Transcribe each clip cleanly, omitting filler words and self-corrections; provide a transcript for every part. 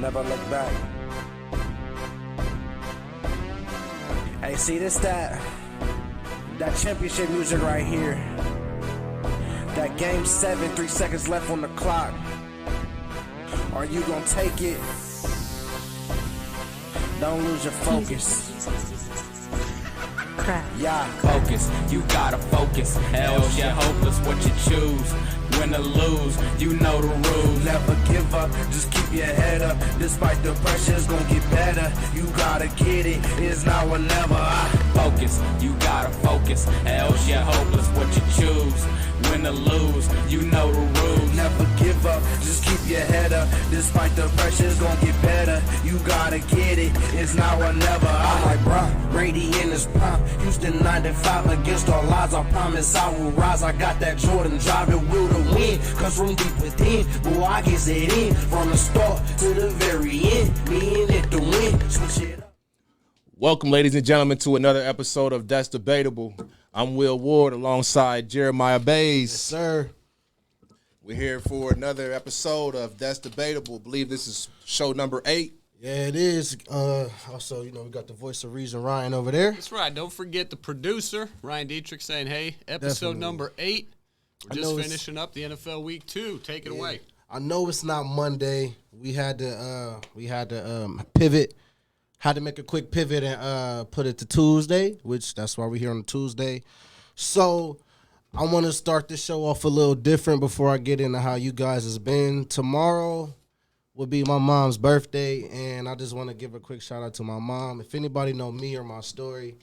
never look back. Hey, see this that championship music right here. That game 7, 3 seconds left on the clock. Are you gonna take it? Don't lose your focus. Yeah, focus, you gotta focus. Else you're hopeless what you choose. Win or lose, you know the rules. Never give up, just keep your head up. Despite the pressure, it's gonna get better. You gotta get it, it's now or never. Focus, you gotta focus. Else you're hopeless what you choose. Win or lose, you know the rules. Never give up, just keep your head up. Despite the pressure, it's gonna get better. You gotta get it, it's now or never. I'm like Brock, Brady in his prime. Houston 95 against all odds. I promise I will rise. I got that Jordan driving will to win. Cause from deep within, boy, I get it in. From the start to the very end, me and it to win. Switch it up. Welcome, ladies and gentlemen, to another episode of That's Debatable. I'm Will Ward alongside Jeremiah Bays. Yes, sir. We're here for another episode of That's Debatable. I believe this is show number 8. Yeah, it is. Also, we got the voice of reason, Ryan, over there. That's right. Don't forget the producer, Ryan Dietrich, saying, hey, episode Definitely. number 8. We're just finishing up the NFL Week 2. Take it away. I know it's not Monday. We had to pivot. Had to make a quick pivot and put it to Tuesday, which that's why we're here on Tuesday. So I want to start this show off a little different before I get into how you guys has been. Tomorrow will be my mom's birthday, and I just want to give a quick shout out to my mom. If anybody know me or my story,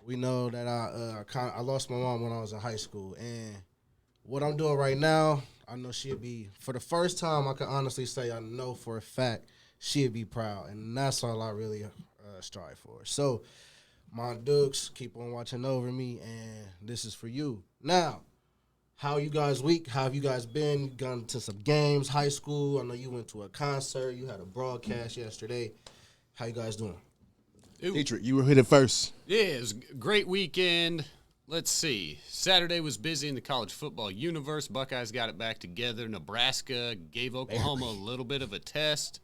we know that I lost my mom when I was in high school, and what I'm doing right now, I know she'll be, for the first time, I can honestly say I know for a fact she'd be proud, and that's all I really strive for. So, my Dukes, keep on watching over me, and this is for you. Now, how you guys week? How have you guys been? Gone to some games, high school? I know you went to a concert. You had a broadcast yesterday. How you guys doing? Dietrich, you were hit it first. Yeah, it was a great weekend. Let's see. Saturday was busy in the college football universe. Buckeyes got it back together. Nebraska gave Oklahoma a little bit of a test.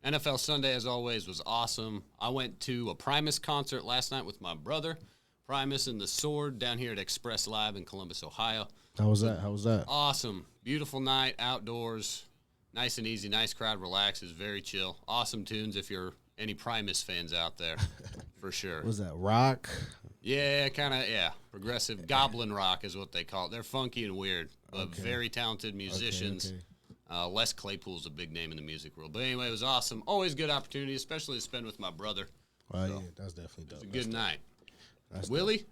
NFL Sunday, as always, was awesome. I went to a Primus concert last night with my brother, Primus and the Sword, down here at Express Live in Columbus, Ohio. How was that? Awesome. Beautiful night, outdoors, nice and easy, nice crowd, relaxes, very chill. Awesome tunes if you're any Primus fans out there, for sure. Was that rock? Yeah, progressive goblin rock is what they call it. They're funky and weird, but very talented musicians. Okay. Les Claypool's a big name in the music world. But anyway, it was awesome. Always good opportunity, especially to spend with my brother. Well, So, yeah, that's definitely dope. It was a good night. That's Willie?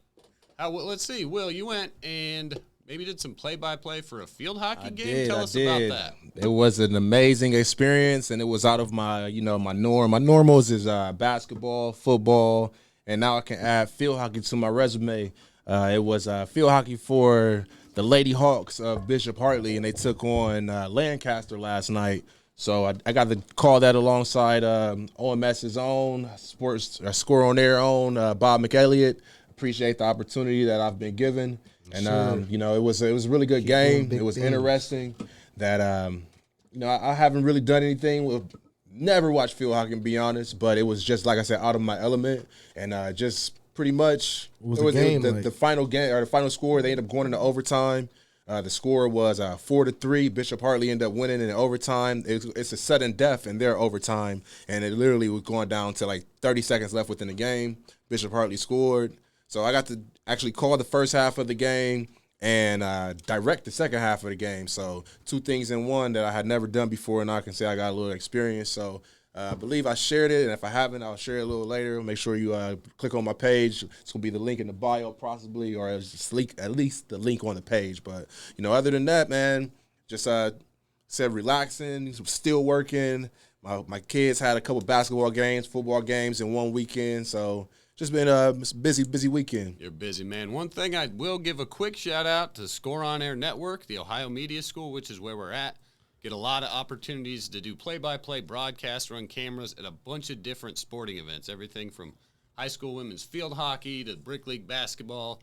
Let's see. Will, you went and maybe did some play-by-play for a field hockey game? Tell us about that. It was an amazing experience, and it was out of my norm. My normals is basketball, football, and now I can add field hockey to my resume. It was field hockey for the Lady Hawks of Bishop Hartley, and they took on Lancaster last night. So I got to call that alongside OMS's own score on their own, Bob McElliott. Appreciate the opportunity that I've been given, and it was a really good game. It was interesting that I haven't really done anything with. Never watched field hockey, to be honest, but it was just, like I said, out of my element, and just pretty much the final game or the final score. They ended up going into overtime. The score was 4-3. Bishop Hartley ended up winning in overtime. It's a sudden death in their overtime, and it literally was going down to like 30 seconds left within the game. Bishop Hartley scored, so I got to actually call the first half of the game and direct the second half of the game. So 2 things in one that I had never done before, and I can say I got a little experience. So I believe I shared it, and if I haven't, I'll share it a little later. Make sure you click on my page. It's going to be the link in the bio possibly, or at least the link on the page. But, other than that, man, just said relaxing, still working. My kids had a couple basketball games, football games in one weekend, so just been a busy weekend. You're busy, man. One thing I will give a quick shout-out to Score On Air Network, the Ohio Media School, which is where we're at. Get a lot of opportunities to do play-by-play broadcasts, run cameras at a bunch of different sporting events, everything from high school women's field hockey to brick league basketball.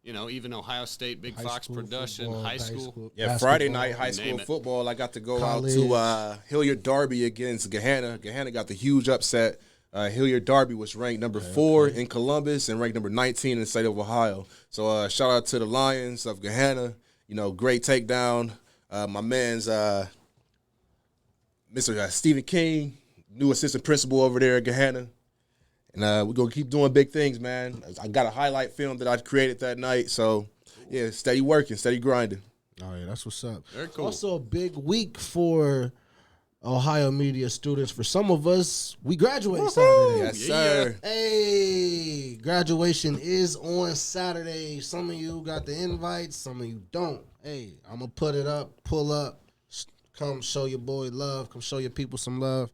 even Ohio State, Big High Fox school production, football, high school. Yeah, Friday basketball. night high school name it. football. I got to go College. out to Hilliard Derby against Gahanna. Gahanna got the huge upset. Hilliard Derby was ranked number 4 in Columbus and ranked number 19 in the state of Ohio. So shout out to the Lions of Gahanna. Great takedown. My man's Mr. Stephen King, new assistant principal over there at Gahanna. And we're going to keep doing big things, man. I got a highlight film that I created that night. So, yeah, steady working, steady grinding. Oh, yeah, that's what's up. Very cool. Also a big week for Ohio media students. For some of us, we graduate Saturday. Yes, sir. Hey, graduation is on Saturday. Some of you got the invites, some of you don't. Hey, I'm going to put it up, pull up, come show your boy love, come show your people some love.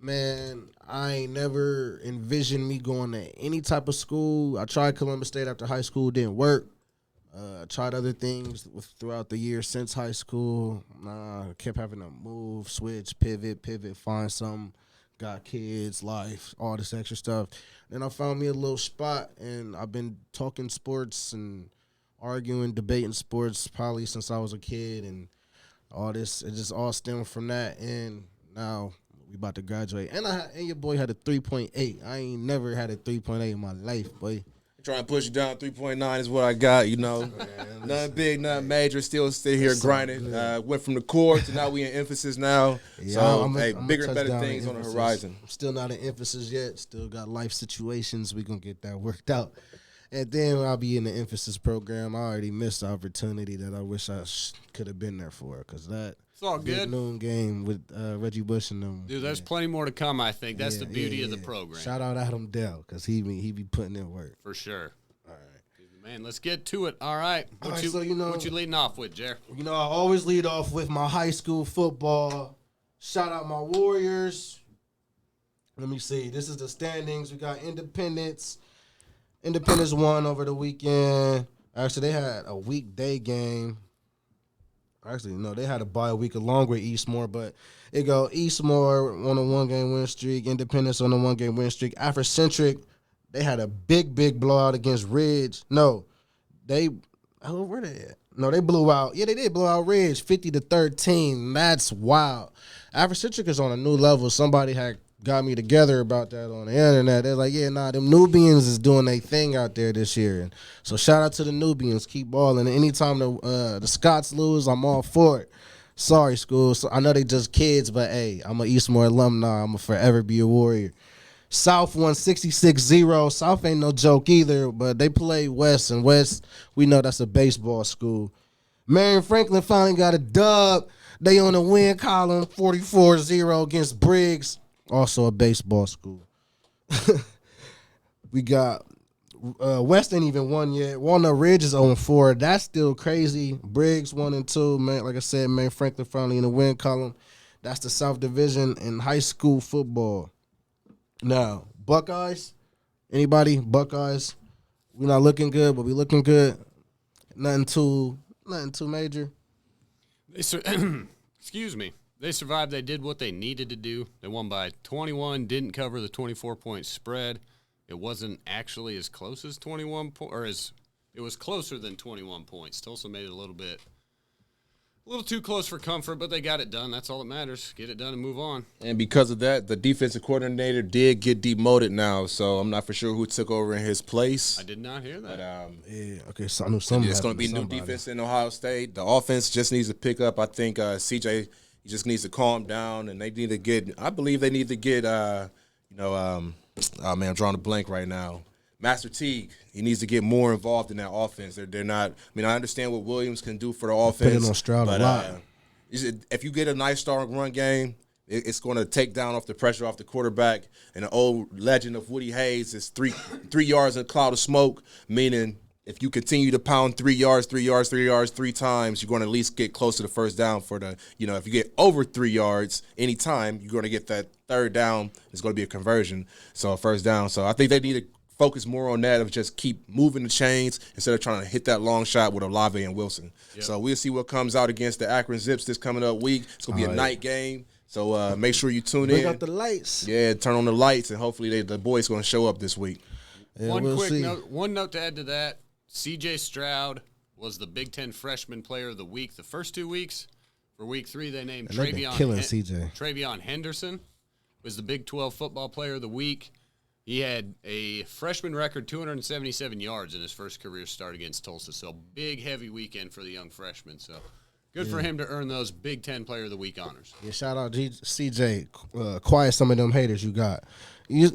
Man, I ain't never envisioned me going to any type of school. I tried Columbus State after high school, didn't work. I tried other things throughout the years since high school. I kept having to move, switch, pivot, find something. Got kids, life, all this extra stuff. Then I found me a little spot, and I've been talking sports and arguing, debating sports probably since I was a kid, and all this. It just all stemmed from that, and now we about to graduate. And your boy had a 3.8. I ain't never had a 3.8 in my life, boy. Trying to push it down. 3.9 is what I got, Nothing big, nothing major. Still here grinding. Went from the core to now we in emphasis now. Yeah, so, I'm bigger and touch better down things in on the emphasis. horizon. I'm still not in emphasis yet. Still got life situations. We going to get that worked out. And then I'll be in the emphasis program. I already missed the opportunity that I wish I could have been there for, because that It's all big good. noon game with Reggie Bush and them. Dude, there's plenty more to come, I think. That's the beauty of the program. Shout out Adam Dell, because he be putting in work. For sure. All right. Man, let's get to it. All right. What right, you so, what you leading off with, Jer? I always lead off with my high school football. Shout out my Warriors. Let me see. This is the standings. We got Independence. Independence won over the weekend. Actually, they had a weekday game. Actually, no, they had a bye week along with Eastmore, but it go Eastmore on a 1-game win streak, Independence on a 1-game win streak. Afrocentric, they had a big blowout against Ridge. No, where they at? No, they blew out. Yeah, they did blow out Ridge 50-13. That's wild. Afrocentric is on a new level. Somebody had got me together about that on the internet. They're like, them Nubians is doing their thing out there this year. And so shout out to the Nubians. Keep balling. And anytime the Scots lose, I'm all for it. Sorry, school. So I know they just kids, but hey, I'm an Eastmore alumni. I'm going to forever be a Warrior. South won 66-0. South ain't no joke either, but they play West, and West, we know that's a baseball school. Marion Franklin finally got a dub. They on the win column, 44-0 against Briggs, also a baseball school. We got West ain't even won yet. Walnut Ridge is 0-4. That's still crazy. Briggs 1-2. Man, like I said, Marion Franklin finally in the win column. That's the South Division in high school football. Now, Buckeyes, anybody? Buckeyes, we're not looking good, but we looking good. Nothing too major. Excuse me. They survived. They did what they needed to do. They won by 21, didn't cover the 24-point spread. It wasn't actually as close as 21 points, it was closer than 21 points. Tulsa made it a little too close for comfort, but they got it done. That's all that matters. Get it done and move on. And because of that, the defensive coordinator did get demoted now, so I'm not for sure who took over in his place. I did not hear that. But Yeah, okay, so I knew something. it's going to be new defense in Ohio State. The offense just needs to pick up. I think CJ just needs to calm down, and they need to get. I believe they need to get. Oh man, I'm drawing a blank right now. Master Teague, he needs to get more involved in that offense. They're not. I mean, I understand what Williams can do for the offense. Putting on Stroud a lot. If you get a nice strong run game, it's going to take down off the pressure off the quarterback. And the old legend of Woody Hayes is three yards in a cloud of smoke, meaning if you continue to pound 3 yards 3 times, you're going to at least get close to the first down for the, if you get over 3 yards anytime, you're going to get that third down. It's going to be a conversion. So a first down. So I think they need to focus more on that of just keep moving the chains instead of trying to hit that long shot with Olave and Wilson. Yep. So we'll see what comes out against the Akron Zips this coming up week. It's going to be a night game. So make sure you tune in. Bring out the lights. Yeah, turn on the lights, and hopefully the boys going to show up this week. Yeah, One we'll quick see. note to add to that. C.J. Stroud was the Big Ten Freshman Player of the Week the first 2 weeks. For Week 3, they named Travion Henderson was the Big 12 Football Player of the Week. He had a freshman record 277 yards in his first career start against Tulsa. So big, heavy weekend for the young freshman. So good for him to earn those Big Ten Player of the Week honors. Yeah, shout out CJ. Quiet some of them haters you got.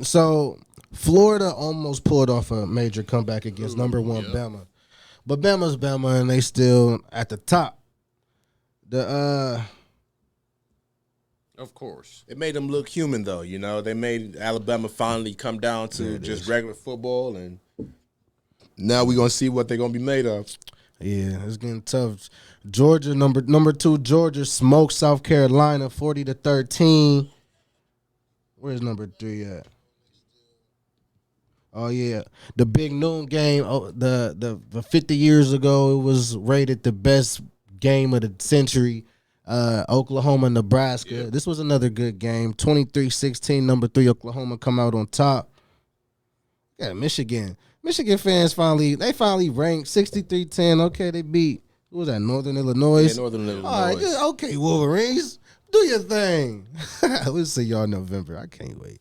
So Florida almost pulled off a major comeback against number 1 Bama. But Bama's Bama, and they still at the top. Of course. It made them look human, though. You know, they made Alabama finally come down to just regular football, and now we're gonna see what they're gonna be made of. Yeah, it's getting tough. Georgia, number 2, Georgia smoked South Carolina 40-13. Where's number 3 at? Oh yeah, the big noon game. Oh, the 50 years ago, it was rated the best game of the century. Oklahoma, Nebraska. Yep. This was another good game. 23-16, number 3 Oklahoma come out on top. Yeah, Michigan. Michigan fans finally ranked 63-10. Okay, they beat, who was that, Northern Illinois? Yeah, Northern Illinois. All right, good. Okay, Wolverines, do your thing. We'll see y'all in November. I can't wait.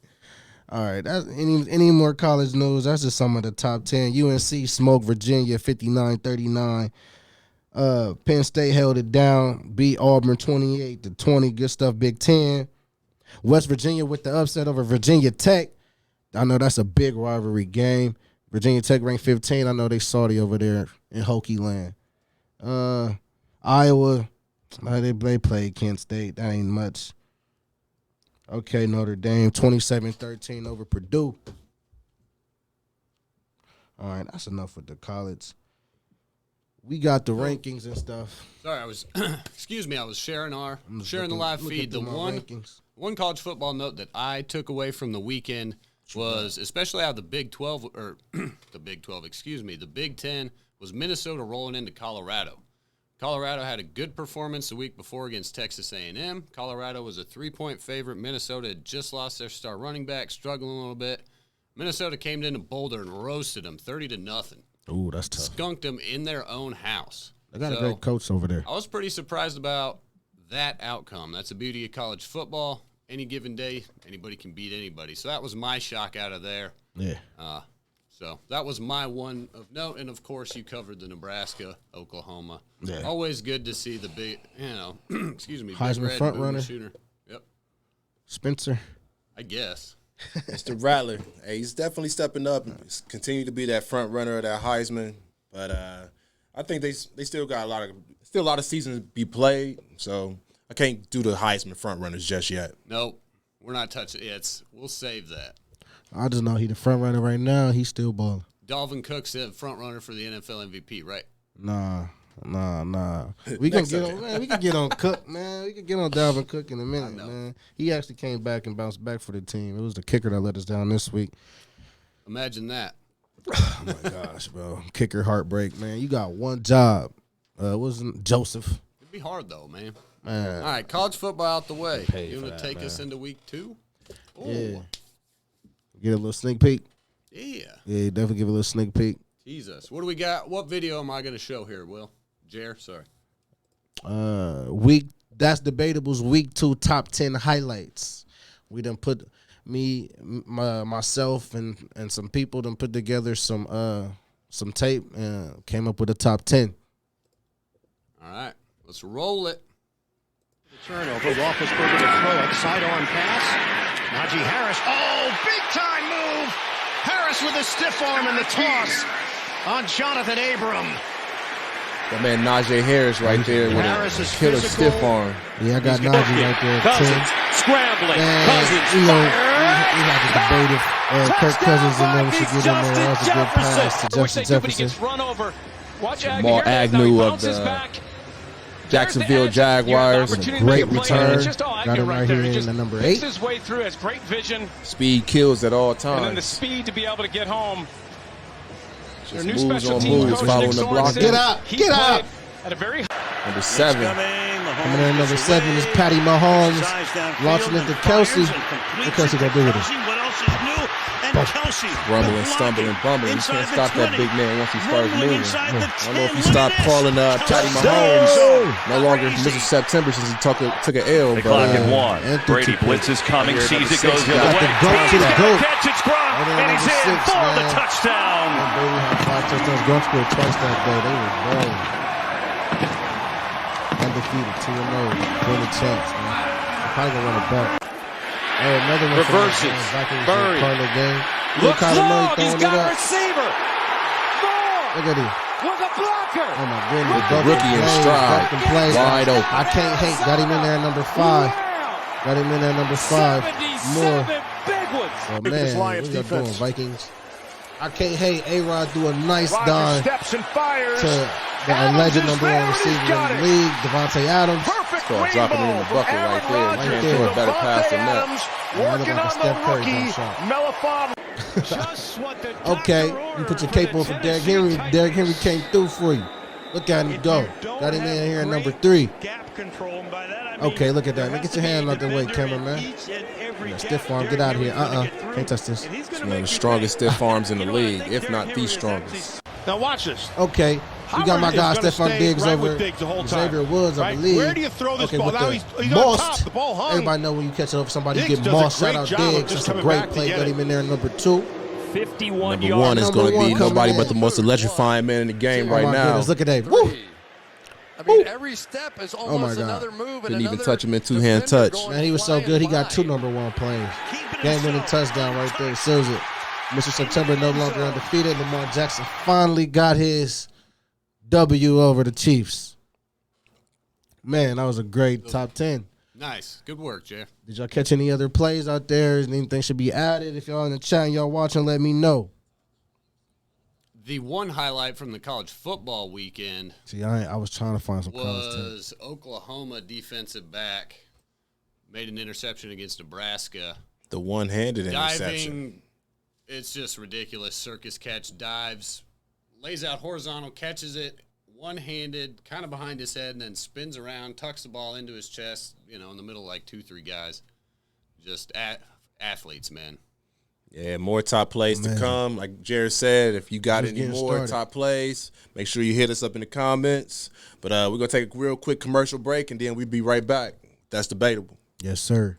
All right, that's any more college news? That's just some of the top 10. UNC smoked Virginia 59-39. Penn State held it down, beat Auburn 28-20. Good stuff, Big Ten. West Virginia with the upset over Virginia Tech. I know that's a big rivalry game. Virginia Tech ranked 15. I know they salty over there in Hokie land. Iowa, they played Kent State. That ain't much. Okay, Notre Dame 27-13 over Purdue. All right, that's enough with the college. We got the rankings and stuff. Sorry, I was excuse me, I was sharing the live feed. The one college football note that I took away from the weekend was, especially out of the Big 12 or the Big 10, was Minnesota rolling into Colorado. Colorado had a good performance the week before against Texas A&M. Colorado was a 3-point favorite. Minnesota had just lost their star running back, struggling a little bit. Minnesota came into Boulder and roasted them 30-0. Ooh, that's tough. Skunked them in their own house. They got a great coach over there. I was pretty surprised about that outcome. That's the beauty of college football. Any given day, anybody can beat anybody. So that was my shock out of there. Yeah. So that was my one of note. And, of course, you covered the Nebraska, Oklahoma. Yeah. Always good to see the big, excuse me, Heisman big red front runner. Shooter. Yep. Spencer. I guess. Mr. Rattler, hey, he's definitely stepping up. He's continue to be that front runner of that Heisman. But I think they still got a lot of seasons to be played. So I can't do the Heisman front runners just yet. Nope, we're not touching it. We'll save that. I just know he's the front runner right now. He's still balling. Dalvin Cook's the front runner for the NFL MVP, right? Nah. We can get on Cook, man. We can get on Dalvin Cook in a minute, man. He actually came back and bounced back for the team. It was the kicker that let us down this week. Imagine that. Oh my gosh, bro. Kicker heartbreak, man. You got one job. Wasn't Joseph. It'd be hard though, man. All right, college football out the way. You want to take us into week 2? Ooh. Yeah. Get a little sneak peek. Yeah. Yeah, definitely give a little sneak peek. Jesus. What do we got? What video am I going to show here, Will? Jer, sorry. That's Debatable's week 2 top 10 highlights. We done put myself and some people done put together some tape and came up with a top 10. All right, let's roll it. Turnover, Roethlisberger to throw it, sidearm pass. Najee Harris, big time move. Harris with a stiff arm in the toss on Jonathan Abram. That man Najee Harris right there with a killer stiff arm. Yeah, I got Najee right there. Cousins scrambling. Cousins we have to debate if Kirk Cousins and them should get in there. That's a good pass to Justin Jefferson. Run over. Watch Jamal Agnew of the Jacksonville Jaguars. Great return. Got him right here in the number 8. His way through, has great vision. Speed kills at all times. And then the speed to be able to get home. Just moves on moves, following the block. Get up! At a very number 7. Coming in number 7 is Patty Mahomes launching it to Kelsey. What Kelsey gonna do with it? What else is new? And Kelsey. Rumbling, stumbling, bumbling. You can't stop that big man once he starts moving. I don't know if he stopped calling Patty Mahomes. No longer Mrs. September since he took an L. The clock at one. Anthony Brady blitz is coming, sees it, goes the Got other the way. goat to the goat. Catch, it's Gronk, and he's in for the touchdown. Brady had 5 touchdowns. Gronk scored twice that day. They were balling. Undefeated, 2-0. Win the champs, man. They're probably going to run it back. Hey, another one Reverses. Murray. Cardinal game. Looks long, throwing he's got it a up. receiver. Moore Look at him. with a blocker. Oh, my goodness. The rookie in stride. Wide open. I can't hate. Got him in there at number 5. Got him in there at number 5. More. 77 big ones. Oh, This man. Lions What y'all doing, defense. Vikings? I can't hate. A-Rod do a nice Rodgers dive steps and fires. to the alleged number 1 receiver in the league, Devontae Adams. Perfect Called dropping it in the rainbow bucket from right Aaron there. Rodgers Right Can't throw there. a better pass than that. Adams Yeah, working look like a on Steph the Curry rookie, jump Melifon. Just what the Okay, doctor you put your ordered cape for on the for Derrick Tennessee Henry. Titans. Derrick Henry came through for you. Look at him go. Got him in here at number 3. Gap control, and by that I mean Okay, look at that. there Now has get to your hand be a out the way, defender in cameraman. each and every Yeah, gap. stiff arm, get Derrick out of here. Henry's gonna get through, Can't touch this. and he's gonna One of make the you strongest pay. stiff arms in the You know, I league, think if Derrick not the Henry is strongest. Now watch this. Okay, you got my Howard guy is gonna Stephon stay Diggs right over with Diggs the whole time, Xavier Woods, I right? believe. Where do you throw this Okay, ball? with Now the he's on top. mossed. The ball hung. Everybody know when you catch it over somebody, you Diggs get does a mossed. Shout great out job of Diggs. just That's a coming great back play. to get Got it. him in there at number 2. 51 Number yards. 1 is Number going to one be coming nobody in. but the most electrifying man in the game Oh right my now. goodness, look at that. Woo! I mean, every step is my almost God. another move. And Couldn't even another touch him in two-hand defender touch. going Man, he was so flying good. He got by. 2 number 1 plays. Keep it Game-winning himself. touchdown right there. Seals it. Mr. September no longer undefeated. Lamar Jackson finally got his W over the Chiefs. Man, that was a great top 10. Nice. Good work, Jeff. Did y'all catch any other plays out there? Anything should be added? If y'all in the chat and y'all watching, let me know. The one highlight from the college football weekend See, I was trying to find some college teams. was Oklahoma defensive back made an interception against Nebraska. The one-handed interception. Diving, it's just ridiculous. Circus catch, dives, lays out horizontal, catches it, one-handed, kind of behind his head, and then spins around, tucks the ball into his chest, in the middle of like 2-3 guys. Just athletes, man. Yeah, more top plays to come. Like Jared said, if you got Just any getting more started. top plays, make sure you hit us up in the comments. But we're going to take a real quick commercial break, and then we'll be right back. That's debatable. Yes, sir.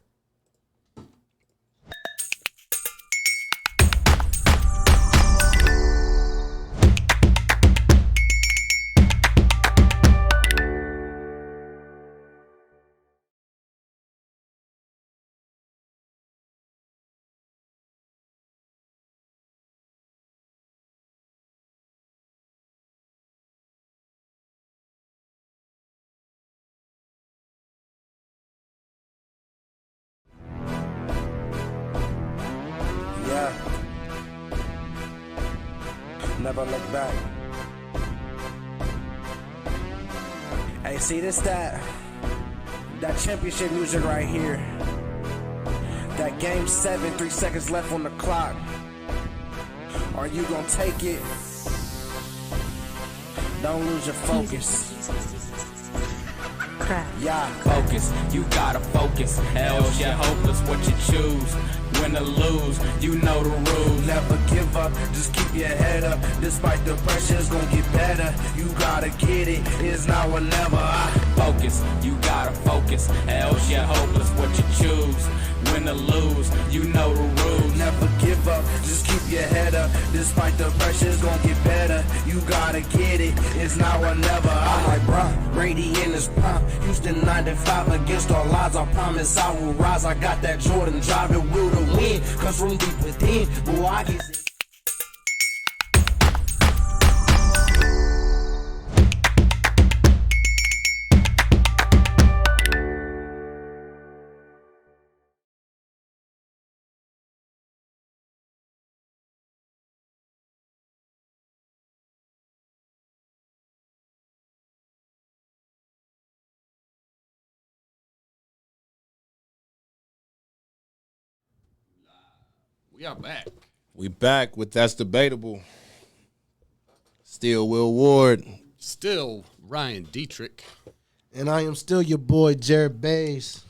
Yeah. Never look back. Hey, see this that championship music right here. That game 7, 3 seconds left on the clock. Are you gonna take it? Don't lose your focus. Yeah. Focus, you gotta focus. Else you're hopeless. What you choose, win or lose, you know the rules. Never give up, just keep your head up. Despite the pressure, it's gonna get better. You gotta get it, it's now or never. Focus, you gotta focus. Else you're hopeless. What you choose, win or lose, you know the rules. Never give up, just keep your head up. Despite the pressure, it's gonna get better. You gotta get it, it's now or never. I'm like, bruh, Brady in his prime. Houston 95 against all odds. I promise I will rise. I got that Jordan driving will to win. Cause from deep within, boy, I get it. We are back. We back with That's Debatable. Still Will Ward. Still Ryan Dietrich. And I am still your boy, Jared Bays.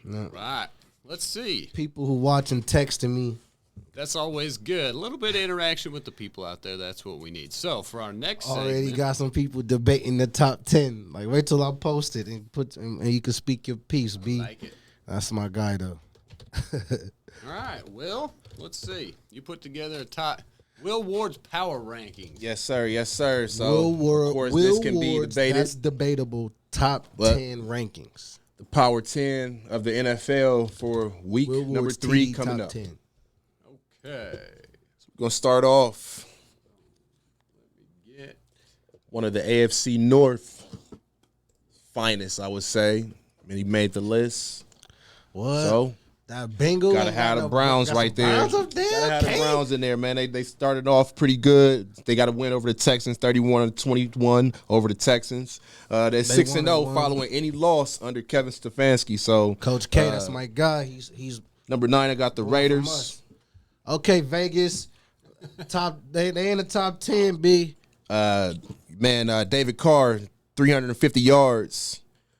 Right. Let's see. People who watch and texting me, That's always good. A little bit of interaction with the people out there. That's what we need. So for our next Already segment, got some people debating the top 10. Like, wait till I post it and you can speak your piece, B. like it. That's my guy, though. All right, Will. Let's see. You put together a top Will Ward's power rankings. Yes, sir. Yes, sir. So, Will of course, Will this can Ward's, be debated. That's debatable. Top But- 10 rankings. The Power 10 of the NFL for week Will number Ward's 3 TD coming top up. 10. Okay. We're going to start off Get one of the AFC North finest, I would say. I mean, he made the list. What? So, That Bengal. gotta have the Browns got some right there. Browns up there. Gotta have the Okay. Browns in there, man. They started off pretty good. They got a win over the Texans, 31-21 over the Texans. They're 6-0 won. following any loss under Kevin Stefanski. So, Coach K, that's my guy. He's number 9, I got the from Raiders. us. Okay, Vegas. They in the top 10, B. David Carr, 350 yards.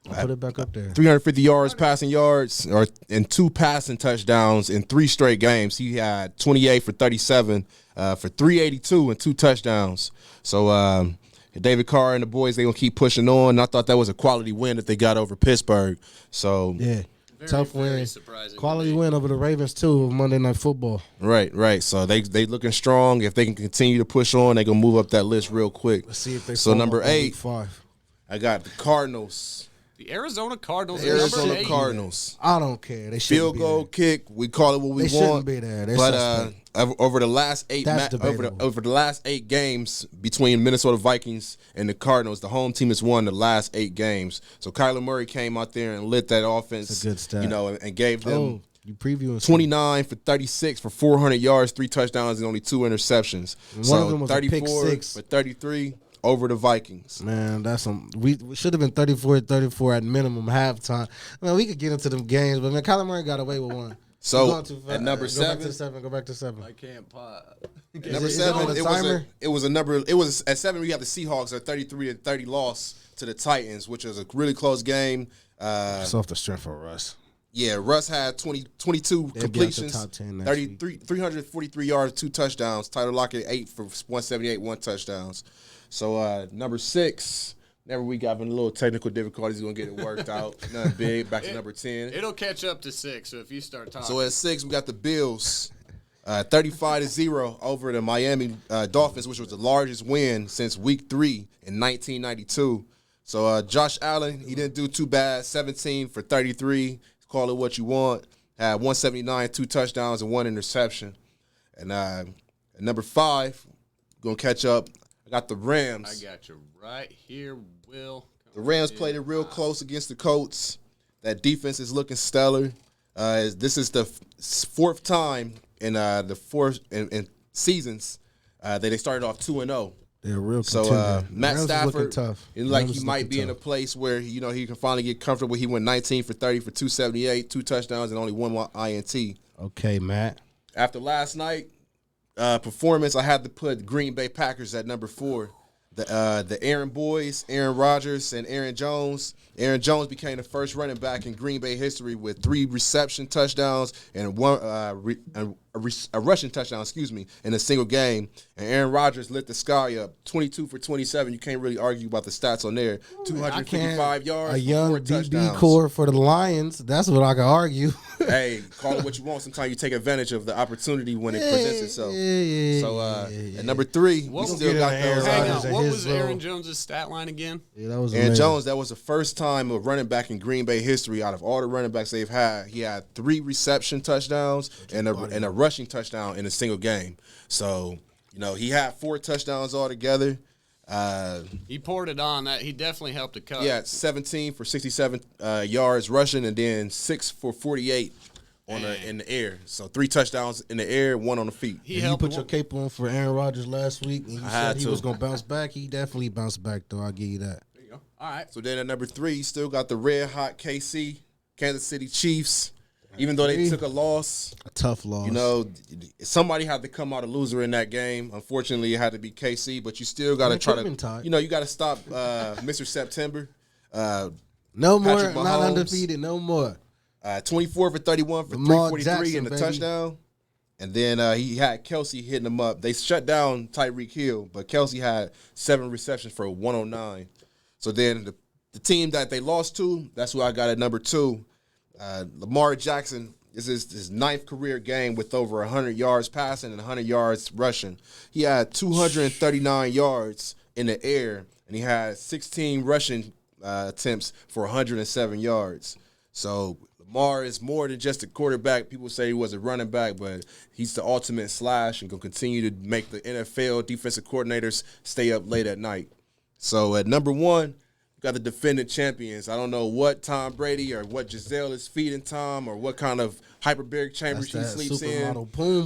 I'll put it back up there. 350 yards passing yards and 2 passing touchdowns in 3 straight games. He had 28 for 37 for 382 and 2 touchdowns. So David Carr and the boys, they going to keep pushing on. And I thought that was a quality win that they got over Pittsburgh. So Yeah. Tough very win. surprising to Quality me. win over the Ravens, too, of Monday Night Football. right. So they looking strong. If they can continue to push on, they going to move up that list real quick. Let's see if they So fall number off in 8, week 5. I got the Cardinals. The Arizona Cardinals. The are Arizona number 8. Cardinals. I don't care. They shouldn't Field be goal there. kick, we call it what we They shouldn't want. be there. They're But suspect. over the last 8 That's debatable. over the last 8 games between Minnesota Vikings and the Cardinals, the home team has won the last 8 games. So Kyler Murray came out there and lit that offense. That's a good stat. You know, and gave them Oh, you previewing 29 for 36 for 400 yards, 3 touchdowns, and only 2 interceptions. One of them was a pick 34 six. for 33 over the Vikings. Man, that's some. We should have been 34-34 at minimum halftime. Man, we could get into them games, but man, Kyler Murray got away with one. So, You're going too fast. at number Go back to 7? 7. Go back to 7. I can't pop. Number is it 7, on the it was timer? a number. It was at 7. We have the Seahawks, a 33-30 loss to the Titans, which was a really close game. It's off the strength of Russ. Yeah, Russ had 22 They'll be out the completions, top 10 next 343 yards, 2 touchdowns. Tyler Lockett 8 for 178, 1 touchdowns. So number 6, never we got in a little technical difficulties. Gonna get it worked out. Nothing big. Back to number 10. It'll catch up to 6. So if you start talking, So at 6, we got the Bills, 35-0 over the Miami Dolphins, which was the largest win since Week 3 in 1992. So Josh Allen, he didn't do too bad. 17 for 33. Call it what you want. Had 179, 2 touchdowns, and 1 interception. And at number 5, gonna catch up. I got the Rams. I got you right here, Will. The Rams played it real close against the Colts. That defense is looking stellar. This is the 4th time in the 4 in seasons that they started off 2-0. They're real So contender. Matt Rams is looking Stafford, tough. it like Rams he is might looking be in a tough. place where he can finally get comfortable. He went 19 for 30 for 278, 2 touchdowns, and only 1 INT. Okay, Matt. After last night performance, I had to put Green Bay Packers at number 4. The Aaron boys, Aaron Rodgers and Aaron Jones. Aaron Jones became the first running back in Green Bay history with 3 reception touchdowns and a rushing touchdown, in a single game. And Aaron Rodgers lit the sky up, 22 for 27. You can't really argue about the stats on there. 255 yards, A young 4 DB touchdowns. core for the Lions. That's what I can argue. Hey, call it what you want. Sometimes you take advantage of the opportunity when it presents itself. So at number 3, we What was still got Aaron those. Hang Rodgers on. and What his was role. Aaron Jones' stat line again? Yeah, that was Aaron amazing. Jones, that was the first time a running back in Green Bay history out of all the running backs they've had. He had 3 reception touchdowns and a rushing touchdown in a single game. So, he had 4 touchdowns altogether. He poured it on. That he definitely helped the cut. He had 17 for 67 yards rushing and then 6 for 48 in the air. So 3 touchdowns in the air, 1 on the feet. He You helped put the your cape on for Aaron Rodgers last week, and you had said he to. was going to bounce back. He definitely bounced back, though. I'll give you that. There you go. All right. So then at number 3, you still got the red hot Kansas City Chiefs. Even though they took a loss, A tough loss. somebody had to come out a loser in that game. Unfortunately, it had to be KC, but you still got to it try could've been to, tied. you got to stop Mr. September. no more, Patrick not Mahomes. undefeated, no more. 24 for 31 for Lamar 343 Jackson, and a baby. touchdown. And then he had Kelsey hitting him up. They shut down Tyreek Hill, but Kelsey had 7 receptions for 109. So then the team that they lost to, that's who I got at number 2. Lamar Jackson. This is his 9th career game with over 100 yards passing and 100 yards rushing. He had 239 yards in the air, and he had 16 rushing attempts for 107 yards. So Lamar is more than just a quarterback. People say he was a running back, but he's the ultimate slash and going to continue to make the NFL defensive coordinators stay up late at night. So at number 1, got the defending champions. I don't know what Tom Brady or what Giselle is feeding Tom or what kind of hyperbaric chamber she sleeps in.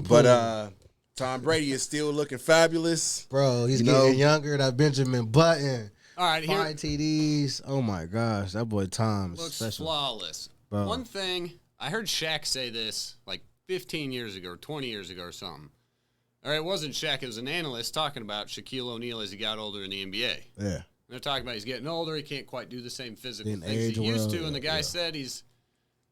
But Tom Brady is still looking fabulous. Bro, he's getting younger. That Benjamin Button. All right, here. 5 TDs. Oh, my gosh. That boy Tom is Looks special. flawless. Bro. One thing, I heard Shaq say this like 15 years ago or 20 years ago or something. All right, it wasn't Shaq. It was an analyst talking about Shaquille O'Neal as he got older in the NBA. Yeah. They're talking about he's getting older. He can't quite do the same physical Didn't things age he used well, to. And the guy said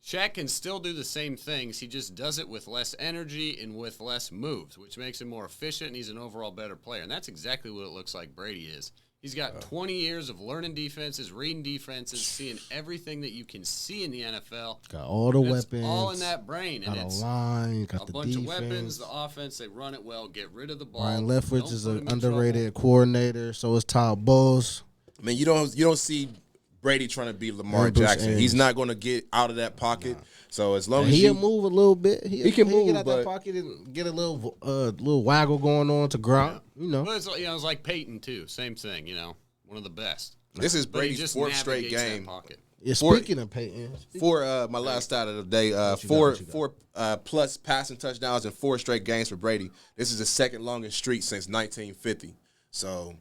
Shaq can still do the same things. He just does it with less energy and with less moves, which makes him more efficient, and he's an overall better player. And that's exactly what it looks like Brady is. He's got 20 years of learning defenses, reading defenses, seeing everything that you can see in the NFL. Got all the weapons. All in that brain. Got And a it's line. Got a the bunch defense. of weapons, the offense, they run it well, get rid of the ball. Ryan Leftwich Don't is put an him in underrated trouble. coordinator. So is Todd Bowles. I mean, you don't see Brady trying to be Lamar And Bruce Jackson. Arians. He's not going to get out of that pocket. So as long as He'll you move a little bit. He can get move, out that but- pocket and get a little waggle going on to ground. You know. Well, it's like Peyton, too. Same thing, one of the best. this is But he Brady's just 4th straight navigates that game. pocket. Yeah, For- speaking of Peyton. For my last stat of the day, four plus passing touchdowns in 4 straight games for Brady. This is the 2nd longest streak since 1950. So,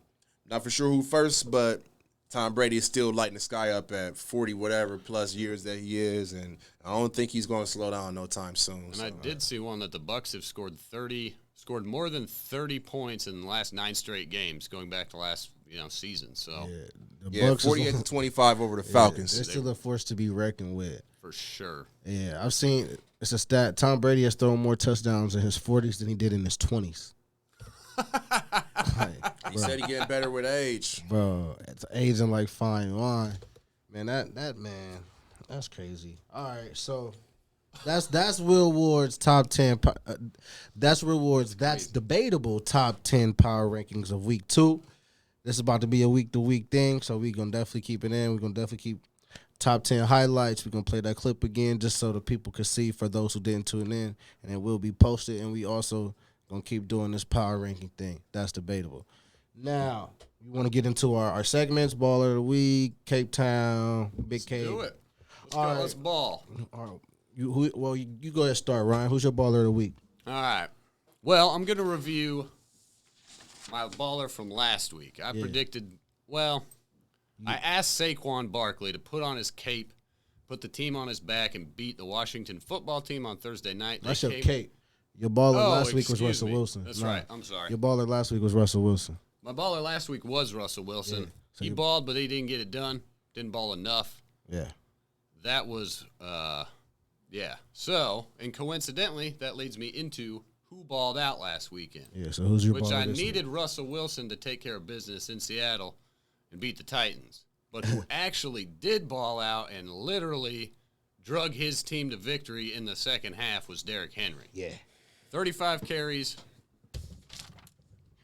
not for sure who first, but Tom Brady is still lighting the sky up at 40 whatever plus years that he is, and I don't think he's going to slow down no time soon. And I did see one that the Bucks have scored more than 30 points in the last 9 straight games, going back to last season. So The Yeah, Bucks is 48-25 over the Falcons. They're still a force to be reckoned with. for sure. Yeah, I've seen it's a stat. Tom Brady has thrown more touchdowns in his 40s than he did in his 20s. He said he getting better with age. Bro, it's aging like fine wine. Man, that man, that's crazy. All right, so that's Will Ward's top 10. That's Will Ward's. That's debatable top 10 power rankings of week 2. This is about to be a week-to-week thing, so we're going to definitely keep it in. We're going to definitely keep top 10 highlights. We're going to play that clip again just so the people can see for those who didn't tune in, and it will be posted. And we also going to keep doing this power ranking thing. That's debatable. Now, you want to get into our segments, Baller of the Week, Cape Town, Big Cape. Do it. Let's All go. right. Let's ball. All right. You go ahead and start, Ryan. Who's your Baller of the Week? All right. Well, I'm going to review my baller from last week. I predicted, I asked Saquon Barkley to put on his cape, put the team on his back, and beat the Washington football team on Thursday night. That's your Cape. Your baller last week was excuse Russell me. Wilson. That's Nah. right. I'm sorry. Your baller last week was Russell Wilson. My baller last week was Russell Wilson. Yeah. So He you- balled, but he didn't get it done. Didn't ball enough. Yeah. That was, So, and coincidentally, that leads me into who balled out last weekend. Yeah, so who's your Which baller I this week? needed Russell Wilson to take care of business in Seattle and beat the Titans. But who actually did ball out and literally drug his team to victory in the second half was Derrick Henry. Yeah. 35 carries,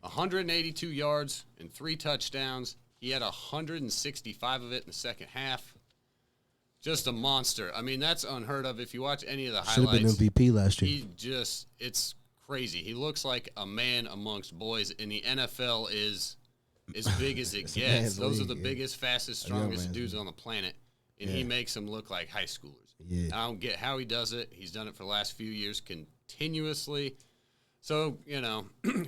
182 yards, and 3 touchdowns. He had 165 of it in the second half. Just a monster. I mean, that's unheard of. If you watch any of the Should have been highlights, MVP last year. it's crazy. He looks like a man amongst boys, and the NFL is as big as it It's a gets. man's Those are league, the yeah. biggest, fastest, A young strongest man's dudes league. on the planet, and he makes them look like high schoolers. Yeah. I don't get how he does it. He's done it for the last few years continuously. So,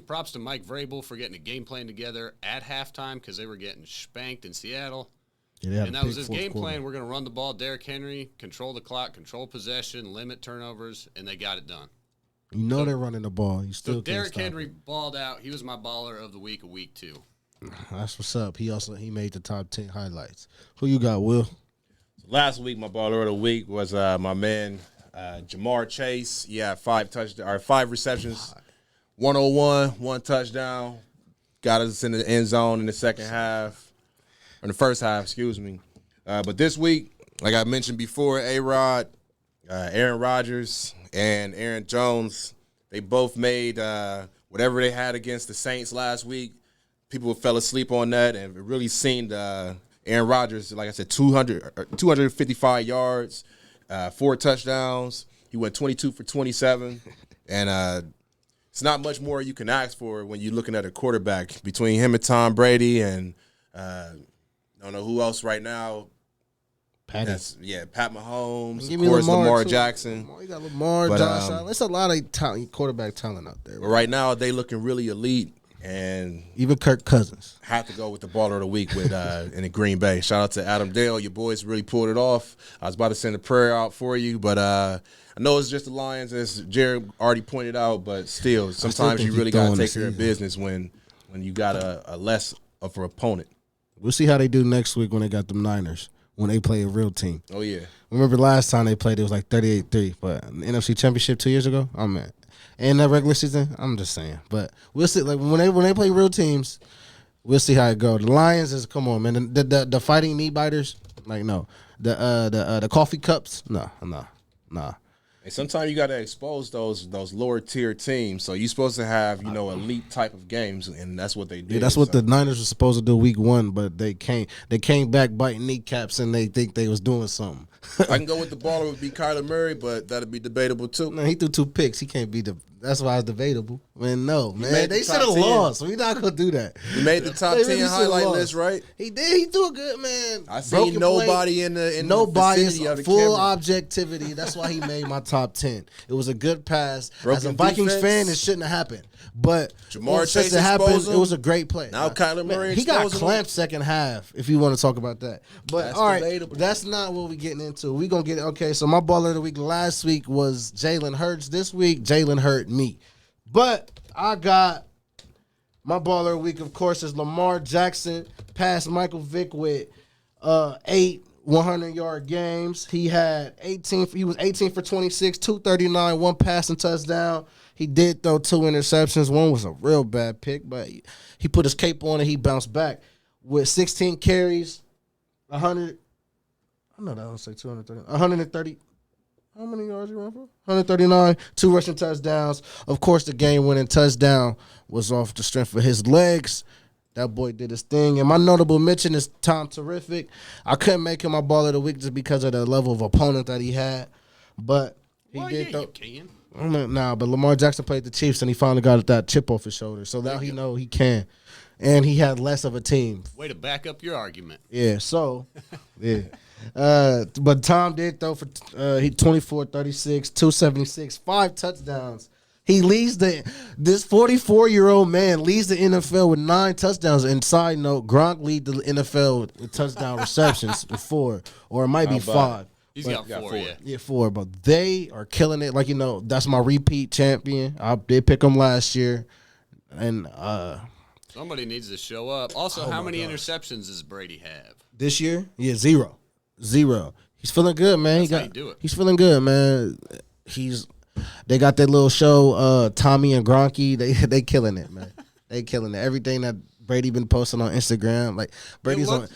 props to Mike Vrabel for getting a game plan together at halftime because they were getting spanked in Seattle. Yeah, they had And a that was big his fourth game quarter. plan. We're going to run the ball, Derrick Henry, control the clock, control possession, limit turnovers, and they got it done. You know they're running the ball. You still So can't Derrick stop Henry it. balled out. He was my baller of the week, week 2. That's what's up. He made the top 10 highlights. Who you got, Will? Last week, my baller of the week was my man Jamar Chase, yeah, 5 receptions, 101, 1 touchdown. Got us in the end zone in the second half, or in the first half, excuse me. But this week, like I mentioned before, A-Rod, Aaron Rodgers, and Aaron Jones, they both made whatever they had against the Saints last week. People fell asleep on that, and it really seemed Aaron Rodgers, like I said, 255 yards, 4 touchdowns. He went 22 for 27, and it's not much more you can ask for when you're looking at a quarterback between him and Tom Brady, and I don't know who else right now. Pat Mahomes, of course, Lamar Jackson. You got Lamar, Josh Allen. There's a lot of quarterback talent out there. But right now, they looking really elite, and even Kirk Cousins. Have to go with the baller of the week with in the Green Bay. Shout out to Adam Dale. Your boys really pulled it off. I was about to send a prayer out for you, but I know it's just the Lions, as Jared already pointed out, but still, sometimes you really got to take care of business when you got a less of an opponent. We'll see how they do next week when they got them Niners, when they play a real team. Oh, yeah. Remember last time they played, it was like 38-3, but in the NFC Championship 2 years ago, oh, man. And that regular season, I'm just saying. But we'll see. Like when they play real teams, we'll see how it goes. The Lions is, come on, man. The fighting knee biters, like, no. The coffee cups, no. And sometimes you got to expose those lower tier teams. So you're supposed to have, elite type of games, and that's what they did. Yeah, that's what the Niners were supposed to do week 1, but they came back biting kneecaps, and they think they was doing something. I can go with the baller would be Kyler Murray, but that'd be debatable too. No, he threw 2 picks. He can't be that's why it's debatable. Man, no, man. They should have lost. We're not gonna do that. He made the top 10 highlight list, right? He did. He do a good, man. I seen nobody in the bias, vicinity of the full camera. Objectivity. That's why he made my top 10. It was a good pass. As a Broken Vikings defense. fan, it shouldn't have happened. But Jamar since Chase it happened, exposed him. it was a great play. Now Kyler Murray he got exposed him. clamped second half, if you want to talk about that. But That's all right, debatable. that's not what we're getting into. We're going to get it. Okay, so my baller of the week last week was Jalen Hurts. This week, Jalen hurt me. But I got my baller of the week, of course, is Lamar Jackson. Passed Michael Vick with 8 100-yard games. He was 18 for 26, 239, 1 passing touchdown. He did throw 2 interceptions. One was a real bad pick, but he put his cape on and he bounced back with 16 carries, 100. I know that was like 230. 130. How many yards you run for? 139, 2 rushing touchdowns. Of course, the game-winning touchdown was off the strength of his legs. That boy did his thing. And my notable mention is Tom Terrific. I couldn't make him my baller of the week just because of the level of opponent that he had. But he did though. You can. Nah, but Lamar Jackson played the Chiefs, and he finally got that chip off his shoulder. So now he know he can. And he had less of a team. Way to back up your argument. Yeah, so, yeah. But Tom did throw for 24, 36, 276, 5 touchdowns. He leads this 44-year-old man leads the NFL with 9 touchdowns. And side note, Gronk lead the NFL with touchdown receptions with 4, or it might be 5. He's got 4, yeah. Yeah, 4. But they are killing it. Like, that's my repeat champion. I did pick him last year. And Somebody needs to show up. Also, how many interceptions does Brady have? this year, yeah, 0. He's feeling good, man. That's how you do it. He's feeling good, man. They got that little show, Tommy and Gronky. They killing it, man. They killing it. Everything that Brady been posting on Instagram, like Brady's on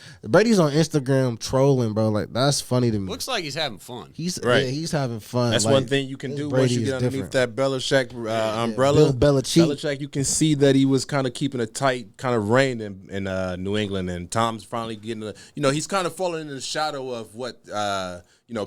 Instagram trolling, bro. Like that's funny to me. Looks like he's having fun. He's Right. Yeah, he's having fun. That's like, one thing you can do once Brady you is get underneath different. that Belichick umbrella. Bill Belichick. You can see that he was kind of keeping a tight kind of rein in New England, and Tom's finally getting he's kind of falling in the shadow of what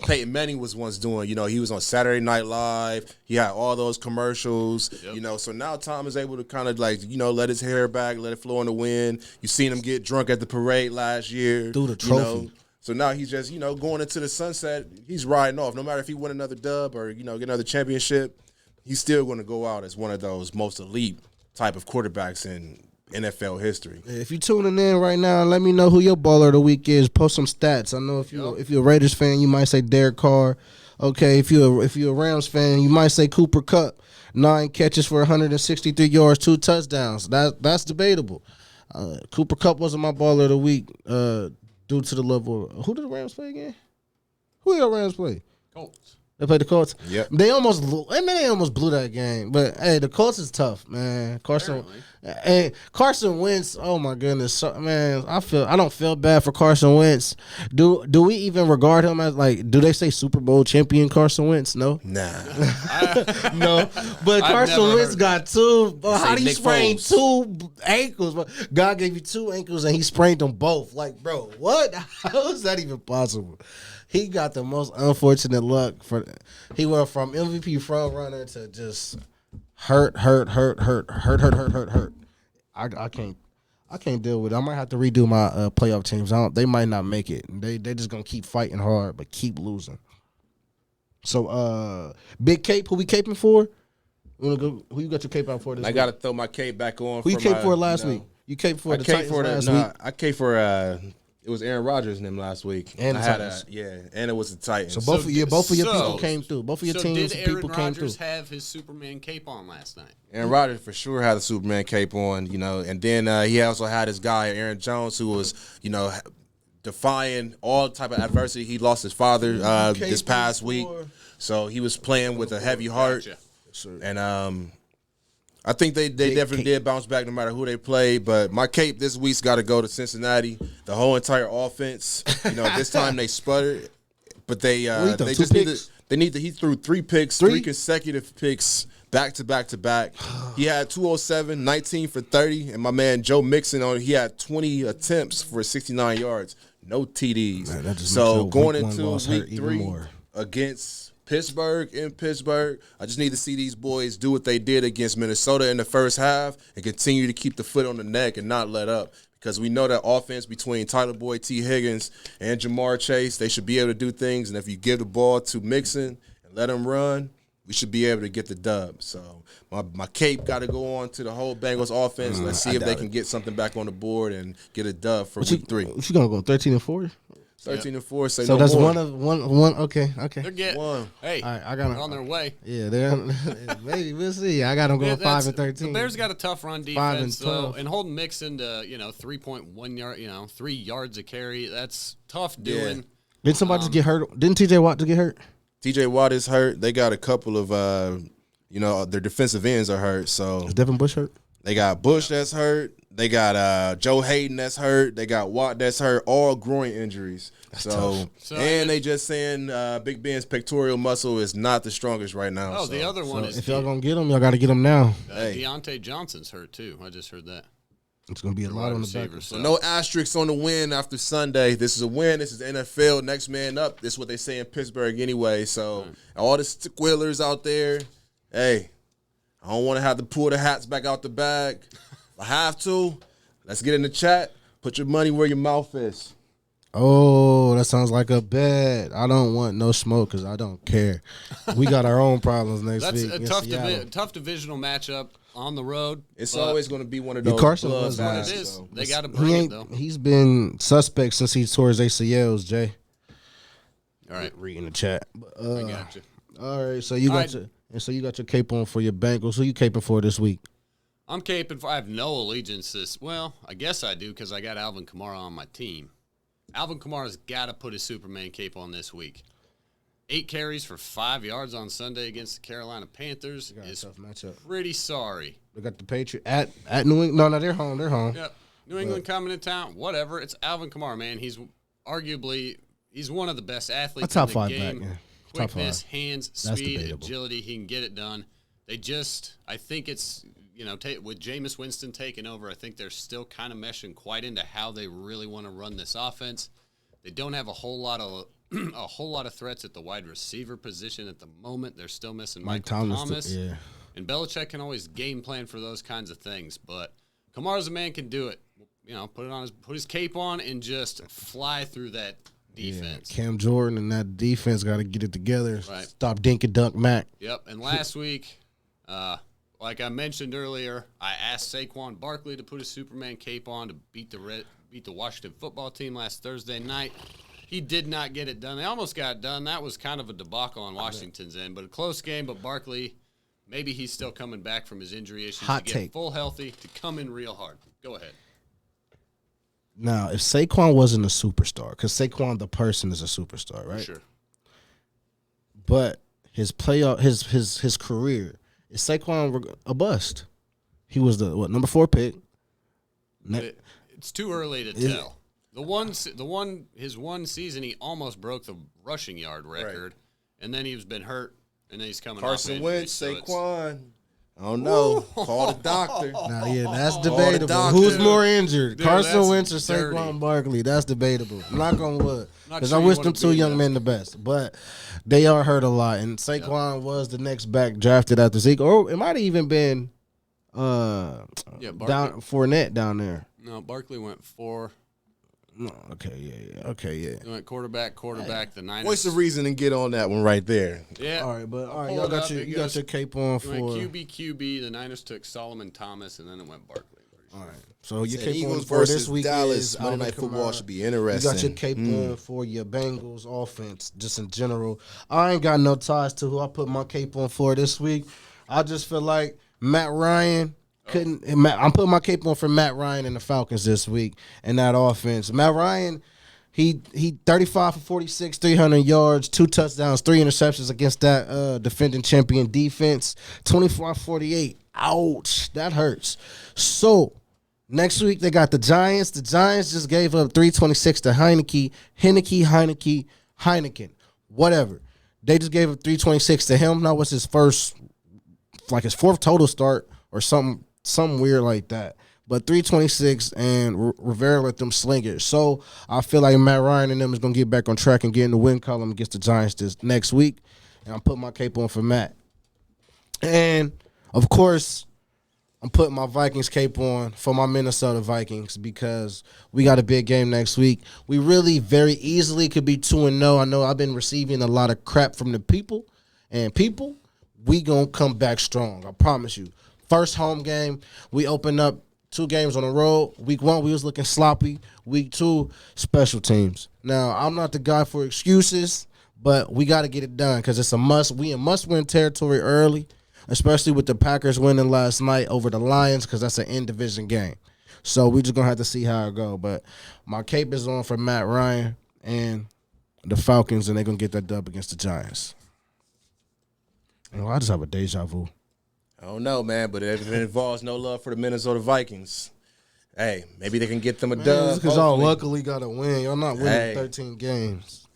Peyton Manning was once doing. He was on Saturday Night Live. He had all those commercials. Yep. So now Tom is able to kind of let his hair back, let it flow in the wind. You seen him get drunk at the parade last year. Threw the trophy. So now he's just, going into the sunset. He's riding off. No matter if he win another dub or, get another championship, he's still going to go out as one of those most elite type of quarterbacks in NFL history. If you're tuning in right now, let me know who your baller of the week is. Post some stats. I know if you're a Raiders fan, you might say Derek Carr. Okay, if you're a Rams fan, you might say Cooper Kupp. 9 catches for 163 yards, 2 touchdowns. That's debatable. Cooper Kupp wasn't my baller of the week due to the level. Who did the Rams play again? Who did the Rams play? Colts. They played the Colts. Yep. They almost blew that game. But hey, the Colts is tough, man. Carson Wentz. Oh my goodness, man. I don't feel bad for Carson Wentz. Do we even regard him as like? Do they say Super Bowl champion Carson Wentz? No. Nah. No. But Carson never Wentz heard got two. How do you Nick sprain Foles. two ankles? Bro? God gave you two ankles and he sprained them both. Like, bro, what? How is that even possible? He got the most unfortunate luck he went from MVP front runner to just hurt. I can't deal with it. I might have to redo my playoff teams. They might not make it. They just gonna keep fighting hard but keep losing. So Big Cape, who we caping for? Who you got your cape out for this I week? got to throw my cape back on. Who you caped for last you know, week? You caped for I the caped Titans for last week. I caped for it was Aaron Rodgers and them last week. And I the had Titans. and it was the Titans. So both of your people so- came through. Both of your So teams did Aaron people came through. Rodgers have his Superman cape on last night? Aaron Rodgers for sure had a Superman cape on, and then he also had his guy Aaron Jones who was, defying all type of adversity. He lost his father this past week, so he was playing with a heavy heart, Gotcha. and I think they definitely did bounce back no matter who they played. But my cape this week's got to go to Cincinnati. The whole entire offense, this time they sputtered, but they just need to. He threw 3 picks, 3 consecutive picks. Back to back to back. He had 207, 19 for 30, and my man Joe Mixon he had 20 attempts for 69 yards, no TDs. Man, that just so makes going week one into loss hurt week even 3 more. against Pittsburgh, I just need to see these boys do what they did against Minnesota in the first half and continue to keep the foot on the neck and not let up. Because we know that offense between Tyler Boyd, T. Higgins, and Jamar Chase, they should be able to do things. And if you give the ball to Mixon and let him run, we should be able to get the dub. So my cape got to go on to the whole Bengals offense. Let's see if they can get something back on the board and get a dub for week 3. What you gonna go 13-4? 13-4. Say So no that's more. one. Okay. They're getting One. Hey, All right, I got they're on their way. Yeah, maybe we'll see. I got them going 5-13. The Bears got a tough run 5 and defense, though, 12. and holding Mixon to 3.1 yard, 3 yards a carry. That's tough doing. Didn't somebody just get hurt? Didn't T.J. Watt just get hurt? TJ Watt is hurt. They got a couple of their defensive ends are hurt. So Is Devin Bush hurt? they got Bush that's hurt. They got Joe Hayden that's hurt. They got Watt that's hurt. All groin injuries. tough. And they just saying Big Ben's pectoral muscle is not the strongest right now. Oh, the other one is If y'all gonna get him, y'all got to get him now. Deontay Johnson's hurt too. I just heard that. It's gonna be a lot on the back. Receiver, So no asterisks on the win after Sunday. This is a win. This is the NFL. Next man up. This is what they say in Pittsburgh anyway. So all the squealers out there, hey, I don't want to have to pull the hats back out the bag. If I have to, let's get in the chat. Put your money where your mouth is. Oh, that sounds like a bet. I don't want no smoke because I don't care. We got our own problems next That's week. a in tough, Seattle. tough divisional matchup on the road. It's but always going to be one of those Carson blood was one of baths, it is. so. They got to He bring it ain't. though. He's been suspect since he tore his ACLs. Jay, All right, reading the chat. I got you. All right, so you got you got your cape on for your Bengals. Who you caping for this week? I'm caping for. I have no allegiances. Well, I guess I do because I got Alvin Kamara on my team. Alvin Kamara's got to put his Superman cape on this week. 8 carries for 5 yards on Sunday against the Carolina Panthers is Tough matchup. pretty sorry. They got the Patriots at New England. No, they're home. They're home. Yep. New England coming to town. Whatever. It's Alvin Kamara, man. He's arguably one of the best athletes top in the 5 game. back. Yeah. Top Quickness, 5. hands, That's speed, debatable. agility. He can get it done. I think it's, with Jameis Winston taking over, I think they're still kind of meshing quite into how they really want to run this offense. They don't have a whole lot of threats at the wide receiver position at the moment. They're still missing Michael Thomas. Yeah. And Belichick can always game plan for those kinds of things. But Kamara's a man can do it. Put his cape on and just fly through that defense. Yeah, Cam Jordan and that defense got to get it together. Right. Stop dink and dunk Mac. Yep. And last week, like I mentioned earlier, I asked Saquon Barkley to put his Superman cape on to beat the Washington football team last Thursday night. He did not get it done. They almost got it done. That was kind of a debacle on Washington's end, but a close game. But Barkley, maybe he's still coming back from his injury issues Hot to take. get full healthy to come in real hard. Go ahead. Now, if Saquon wasn't a superstar, because Saquon the person is a superstar, right? Sure. But his playoff, his career, is Saquon a bust? He was the number 4 pick. It's too early to tell. His one season, he almost broke the rushing yard record, and then he's been hurt, and then he's coming off Carson injury, Wentz, so Saquon. I don't know. Call the doctor. Now, yeah, that's debatable. doctor. Who's more injured, Dude, Carson that's Wentz or dirty. Saquon Barkley? That's debatable. Knock on wood, Not because sure I you wish wanna them two be young that. men the best, but they are hurt a lot. And Saquon was the next back drafted after Zeke, or it might have even been down Fournette down there. No, Barkley went 4. No, okay, yeah. He went quarterback. The Niners. What's the reason to get on that one right there? Yeah. All right, Pull y'all it got up. your It you got goes- your cape on It for. went QB. The Niners took Solomon Thomas, and then it went Barkley. All right, so your Said cape on Eagles for versus this week Dallas. is Monday Alvin Night Football Kamara. should be You interesting. got your cape on for your Bengals offense, just in general. I ain't got no ties to who I put my cape on for this week. I just feel like Matt Ryan couldn't. I'm putting my cape on for Matt Ryan and the Falcons this week and that offense. Matt Ryan, he 35 for 46, 300 yards, 2 touchdowns, 3 interceptions against that defending champion defense. 24-48. Ouch, that hurts. So next week they got the Giants. The Giants just gave up 326 to Heineken, whatever. They just gave up 326 to him. That was his first, like his 4th total start or something weird like that. But 326 and Rivera let them sling it. So I feel like Matt Ryan and them is going to get back on track and get in the win column against the Giants this next week. And I'm putting my cape on for Matt. And, of course, I'm putting my Vikings cape on for my Minnesota Vikings because we got a big game next week. We really very easily could be 2-0. I know I've been receiving a lot of crap from the people. And people, we going to come back strong. I promise you. First home game, we open up 2 games on the road. Week 1, we was looking sloppy. Week 2, special teams. Now, I'm not the guy for excuses, but we got to get it done because it's a must. We in must-win territory early, especially with the Packers winning last night over the Lions because that's an in-division game. So we just going to have to see how it go. But my cape is on for Matt Ryan and the Falcons, and they're going to get that dub against the Giants. I just have a deja vu. I don't know, man, but if it involves no love for the Minnesota Vikings, hey, maybe they can get them a dub. Because y'all hopefully. luckily got to win. Y'all not winning 13 games.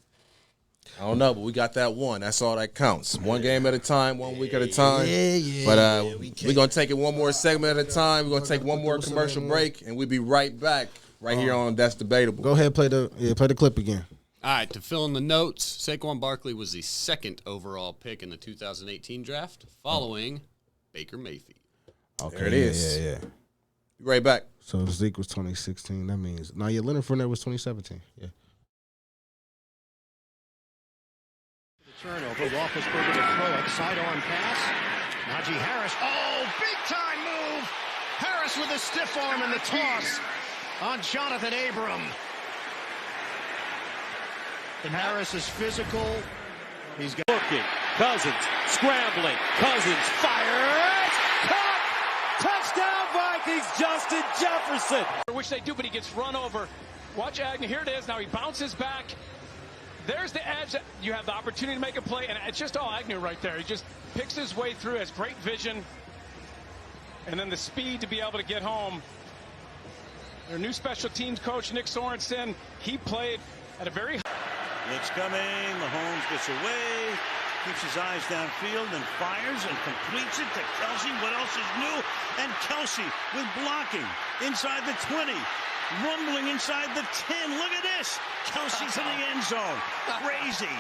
I don't know, but we got that one. That's all that counts. One game at a time, 1 week at a time. Yeah. But we're going to take it one more segment at a time. We're going to take one more commercial break, and we'll be right back here on That's Debatable. Go ahead, play the clip again. All right, to fill in the notes, Saquon Barkley was the 2nd overall pick in the 2018 draft, following Baker Mayfield. Okay, There it is. Yeah. Be right back. So Zeke was 2016. That means Leonard Fournette was 2017. Yeah. Turnover. Roethlisberger to throw it. Sidearm pass. Najee Harris. Oh, big time move. Harris with a stiff arm in the toss on Jonathan Abram. And Harris is physical. He's got Looking. Cousins scrambling. Cousins fires. Caught. Touchdown Vikings. Justin Jefferson. Which they do, but he gets run over. Watch Agnew. Here it is. Now he bounces back. There's the edge. You have the opportunity to make a play, and it's just all Agnew right there. He just picks his way through, has great vision, and then the speed to be able to get home. Their new special teams coach, Nick Sorensen, he played at a very high. Blitz coming. Mahomes gets away. Keeps his eyes downfield and fires and completes it to Kelsey. What else is new? And Kelsey with blocking inside the 20. Rumbling inside the 10. Look at this. Kelsey's in the end zone. Crazy.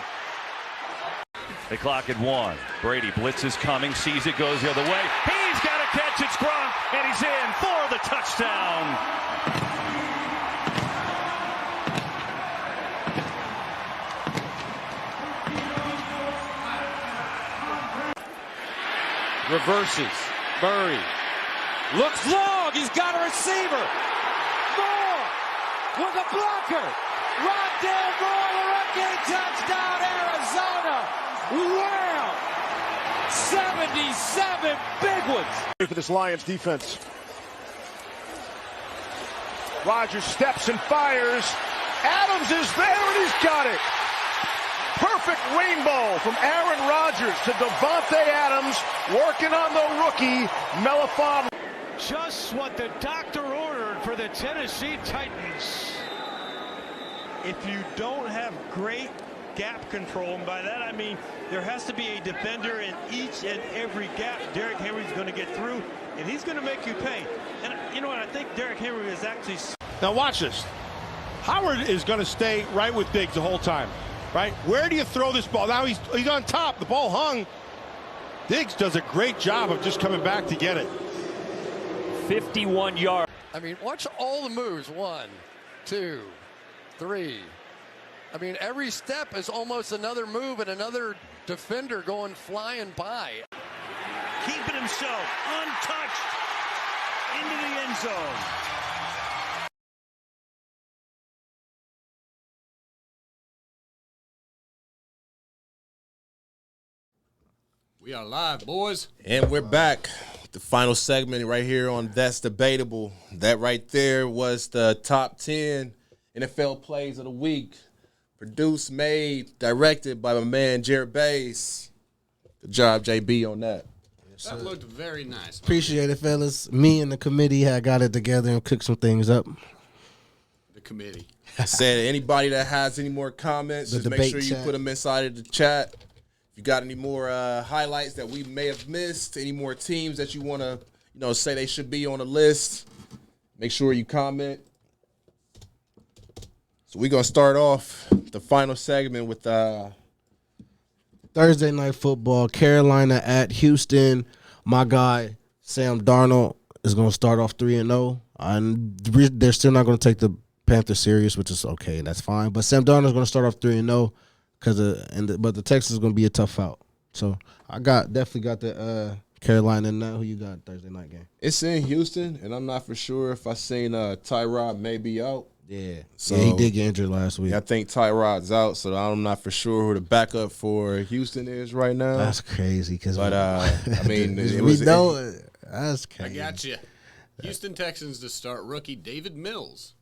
They clock at 1. Brady blitzes coming, sees it, goes the other way. He's got a catch. It's Gronk, and he's in for the touchdown. Reverses. Murray looks long. He's got a receiver. Moore with a blocker. Rondale Moore, the rookie, touchdown, Arizona. Wow. 77 big ones. for this Lions defense. Rodgers steps and fires. Adams is there, and he's got it. Perfect. perfect rainbow from Aaron Rodgers to Devontae Adams, working on the rookie, Melifon. Just what the doctor ordered for the Tennessee Titans. If you don't have great gap control, and by that I mean there has to be a defender in each and every gap Derrick Henry's going to get through, and he's going to make you pay. And you know what? I think Derrick Henry is actually... Now watch this. Howard is going to stay right with Diggs the whole time, right? Where do you throw this ball? Now he's on top. The ball hung. Diggs does a great job of just coming back to get it. 51 yards. I mean, watch all the moves. 1, 2, 3. I mean, every step is almost another move and another defender going flying by. Keeping himself untouched into the end zone. We are live, boys. And we're back. The final segment right here on That's Debatable. That right there was the top 10 NFL plays of the week. Produced, made, directed by my man Jared Bays. Good job, JB, on that. That looked very nice. Appreciate it, fellas. Me and the committee had got it together and cooked some things up. The committee. Said anybody that has any more comments, just make sure you put them inside of the chat. If you got any more highlights that we may have missed, any more teams that you want to, say they should be on the list, make sure you comment. So we're going to start off the final segment with Thursday Night Football, Carolina at Houston. My guy, Sam Darnold, is going to start off 3-0. And they're still not going to take the Panthers serious, which is okay. That's fine. But Sam Darnold is going to start off 3-0. But the Texans is going to be a tough out. So I definitely got the Carolina in that. Who you got Thursday night game? It's in Houston, and I'm not for sure if I seen Tyrod may be out. Yeah. So he did get injured last week. Yeah, I think Tyrod's out, so I'm not for sure who the backup for Houston is right now. That's crazy. But I mean, that's crazy. I got you. Houston Texans to start rookie David Mills.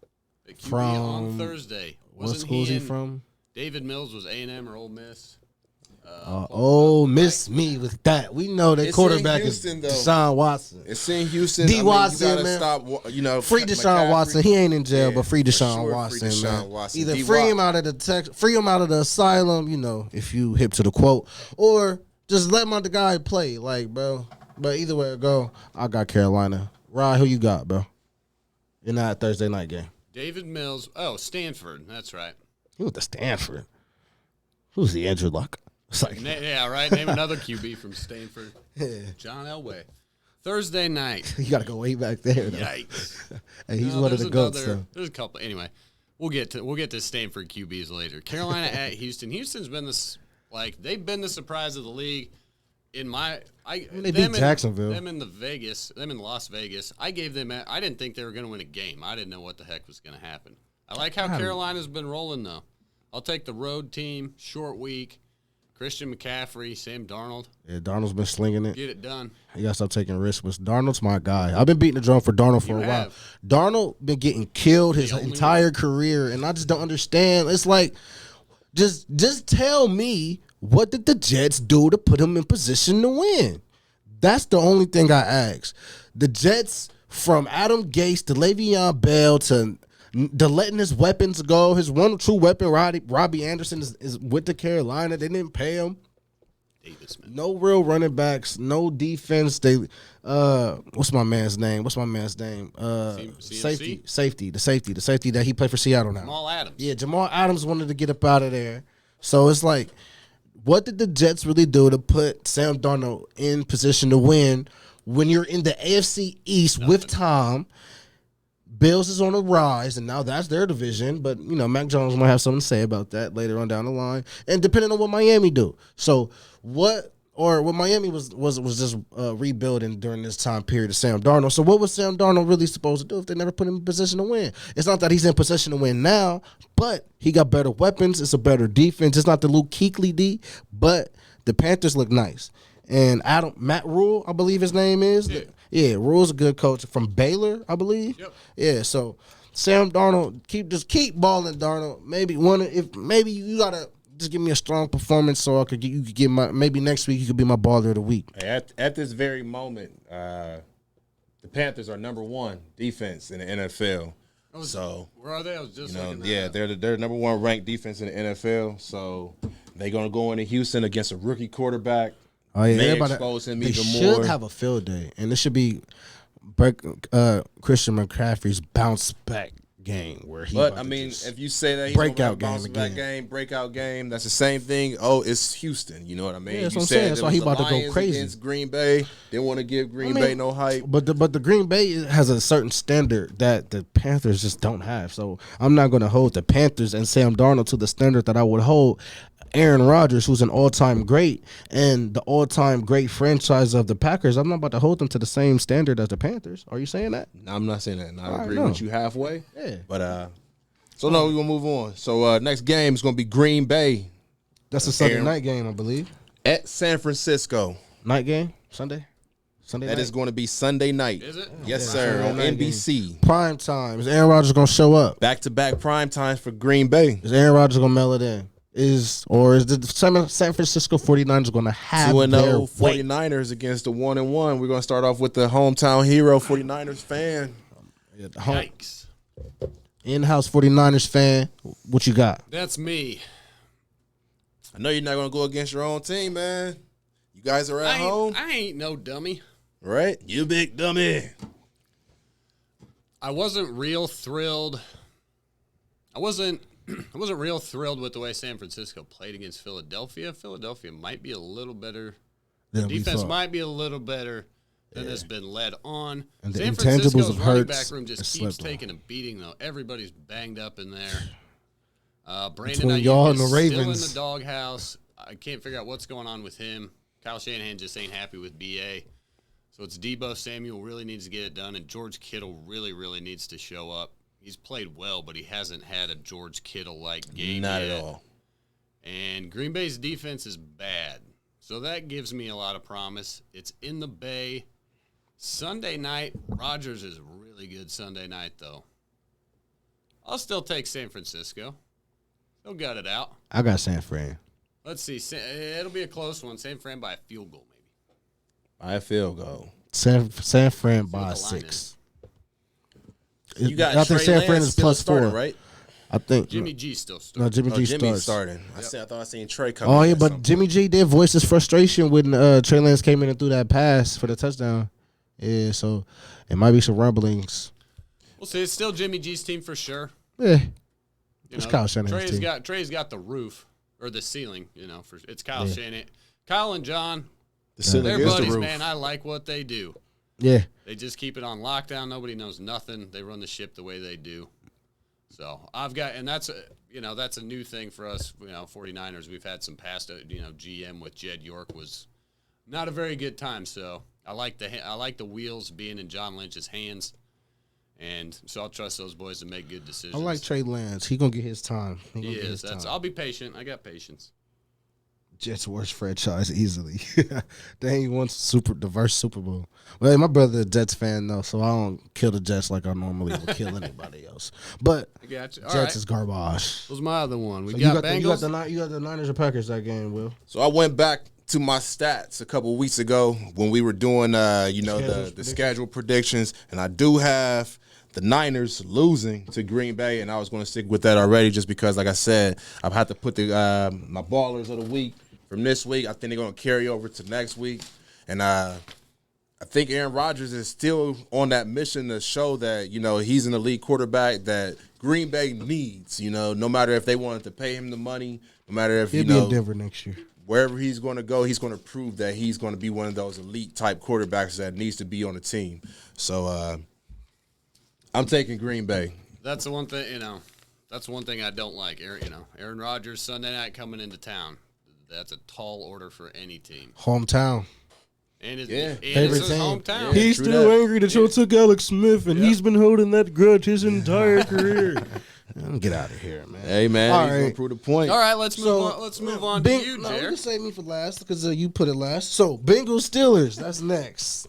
The QB From on Thursday. What school is he from? David Mills was A&M or Ole Miss. Miss me with that. We know that quarterback Houston, is Deshaun Watson. It's in Houston. D. Watson, you gotta man. Stop, free Deshaun McCaffrey. Watson. He ain't in jail, but free Deshaun Sure, Watson, free Deshaun man. Watson. Either D. free Watt. him out of free him out of the asylum, if you hip to the quote, or just let the guy play, bro. But either way it go, I got Carolina. Rod, who you got, bro? In that Thursday night game. David Mills. Oh, Stanford. That's right. He went to Stanford. Who's the Andrew Luck? It's like, Yeah, right. Name another QB from Stanford. John Elway. Thursday night. you got to go way back there, though. Yikes. Hey, he's one of the goats, though. There's a couple. Anyway, we'll get to Stanford QBs later. Carolina at Houston. Houston's been they've been the surprise of the league. They beat Jacksonville. Them in Las Vegas. I didn't think they were going to win a game. I didn't know what the heck was going to happen. I like how Carolina's been rolling, though. I'll take the road team, short week, Christian McCaffrey, Sam Darnold. Yeah, Darnold's been slinging it. Get it done. You got to stop taking risks. But Darnold's my guy. I've been beating the drum for Darnold for a while. Darnold been getting killed his entire career, and I just don't understand. It's like, just tell me, what did the Jets do to put him in position to win? That's the only thing I ask. The Jets, from Adam Gase to Le'Veon Bell to letting his weapons go, his one true weapon, Robbie Anderson, is with the Carolina. They didn't pay him. Davis, man. No real running backs, no defense. They what's my man's name? Safety that he played for Seattle now. Jamal Adams. Yeah, Jamal Adams wanted to get up out of there. So it's like, what did the Jets really do to put Sam Darnold in position to win when you're in the AFC East with Tom? Bills is on a rise, and now that's their division. But, Mac Jones might have something to say about that later on down the line. And depending on what Miami do. So what Miami was just rebuilding during this time period of Sam Darnold. So what was Sam Darnold really supposed to do if they never put him in position to win? It's not that he's in position to win now, but he got better weapons. It's a better defense. It's not the Luke Kuechly D, but the Panthers look nice. And Matt Rule, I believe his name is. Yeah, Rule's a good coach from Baylor, I believe. Yep. Yeah, so Sam Darnold, keep balling, Darnold. Maybe you gotta just give me a strong performance so you could get maybe next week you could be my baller of the week. Hey, at this very moment, the Panthers are number 1 defense in the NFL. So where are they? I was just looking they're number 1 ranked defense in the NFL. So they're gonna go into Houston against a rookie quarterback. Oh yeah, they expose him even more. They should have a field day, and this should be Christian McCaffrey's bounce back game where he. But I mean, if you say that he's breakout game, that's the same thing. Oh, it's Houston. You know what I mean? Yeah, that's you what I'm saying. That's why he about to go crazy against Green Bay. Didn't want to give Green Bay no hype. But the Green Bay has a certain standard that the Panthers just don't have. So I'm not going to hold the Panthers and Sam Darnold to the standard that I would hold Aaron Rodgers, who's an all-time great and the all-time great franchise of the Packers. I'm not about to hold them to the same standard as the Panthers. Are you saying that? No, I'm not saying that. And I agree with you halfway. Yeah. But so no, we're gonna move on. So next game is gonna be Green Bay. That's a Sunday night game, I believe. At San Francisco. Night game? Sunday that night? is going to be Sunday night. Is it? Yes, sir. On NBC. Prime time. Is Aaron Rodgers going to show up? Back-to-back prime times for Green Bay. Is Aaron Rodgers going to mail it in? Is the San Francisco 49ers going to have 2-0 49ers against the 1-1? We're going to start off with the hometown hero, 49ers fan. Yikes. In-house 49ers fan. What you got? That's me. I know you're not going to go against your own team, man. You guys are at home. I ain't no dummy. Right? You big dummy. I wasn't real thrilled. I wasn't real thrilled with the way San Francisco played against Philadelphia. Philadelphia might be a little better. The defense might be a little better than has been led on. And the San intangibles Francisco's of running Hurts back room just keeps taking a beating, though. Everybody's banged up in there. Brandon Between y'all Ayuk and the is Ravens. still in the doghouse. I can't figure out what's going on with him. Kyle Shanahan just ain't happy with BA. So it's Debo Samuel really needs to get it done, and George Kittle really, really needs to show up. He's played well, but he hasn't had a George Kittle-like game Not yet. at all. And Green Bay's defense is bad. So that gives me a lot of promise. It's in the Bay. Sunday night, Rodgers is really good Sunday night, though. I'll still take San Francisco. They'll gut it out. I got San Fran. Let's see. It'll be a close one. San Fran by a field goal, maybe. By a field goal. San Fran by 6. You got I think Trey San Lance Fran is still plus starting, 4, right? I think Jimmy G still starting. No, Jimmy G Jimmy's starts. starting. I thought I seen Trey coming. Oh yeah, but Jimmy G did voice his frustration when Trey Lance came in and threw that pass for the touchdown. Yeah, so it might be some rumblings. We'll see. It's still Jimmy G's team for sure. Yeah, it's Kyle Shanahan's team. Trey's got the roof or the ceiling. It's Kyle Shanahan. Kyle and John, The they're is buddies, the roof. man. I like what they do. Yeah, They just keep it on lockdown. Nobody knows nothing. They run the ship the way they do. So that's a new thing for us, 49ers. We've had some past, GM with Jed York was not a very good time. So I like the wheels being in John Lynch's hands. And so I'll trust those boys to make good decisions. I like Trey Lance. He gonna get his time. He is. I'll be patient. I got patience. Jets worst franchise easily. They ain't won diverse Super Bowl. Well, my brother a Jets fan though, so I don't kill the Jets like I normally would kill anybody else. But I got you. All Jets right. is garbage. That was my other one. We So got you Bengals. got the Niners or Packers that game, Will. So I went back to my stats a couple weeks ago when we were doing, the schedule predictions, and I do have the Niners losing to Green Bay, and I was going to stick with that already just because, like I said, I've had to put my ballers of the week from this week. I think they're going to carry over to next week, and I think Aaron Rodgers is still on that mission to show that, he's an elite quarterback that Green Bay needs, no matter if they wanted to pay him the money, no matter if, He'll be in Denver next year. Wherever he's going to go, he's going to prove that he's going to be one of those elite type quarterbacks that needs to be on the team. So I'm taking Green Bay. That's the one thing, that's one thing I don't like. Aaron Rodgers Sunday night coming into town. That's a tall order for any team. Hometown. And it's Favorite his team. hometown. Yeah, He's true still that. angry that y'all took Alex Smith, and he's been holding that grudge his entire career. Get out of here, man. Hey, man, All he's going right. to prove the point. All right, let's move on to you, No, Jer. just save me for last because you put it last. So Bengals Steelers, that's next.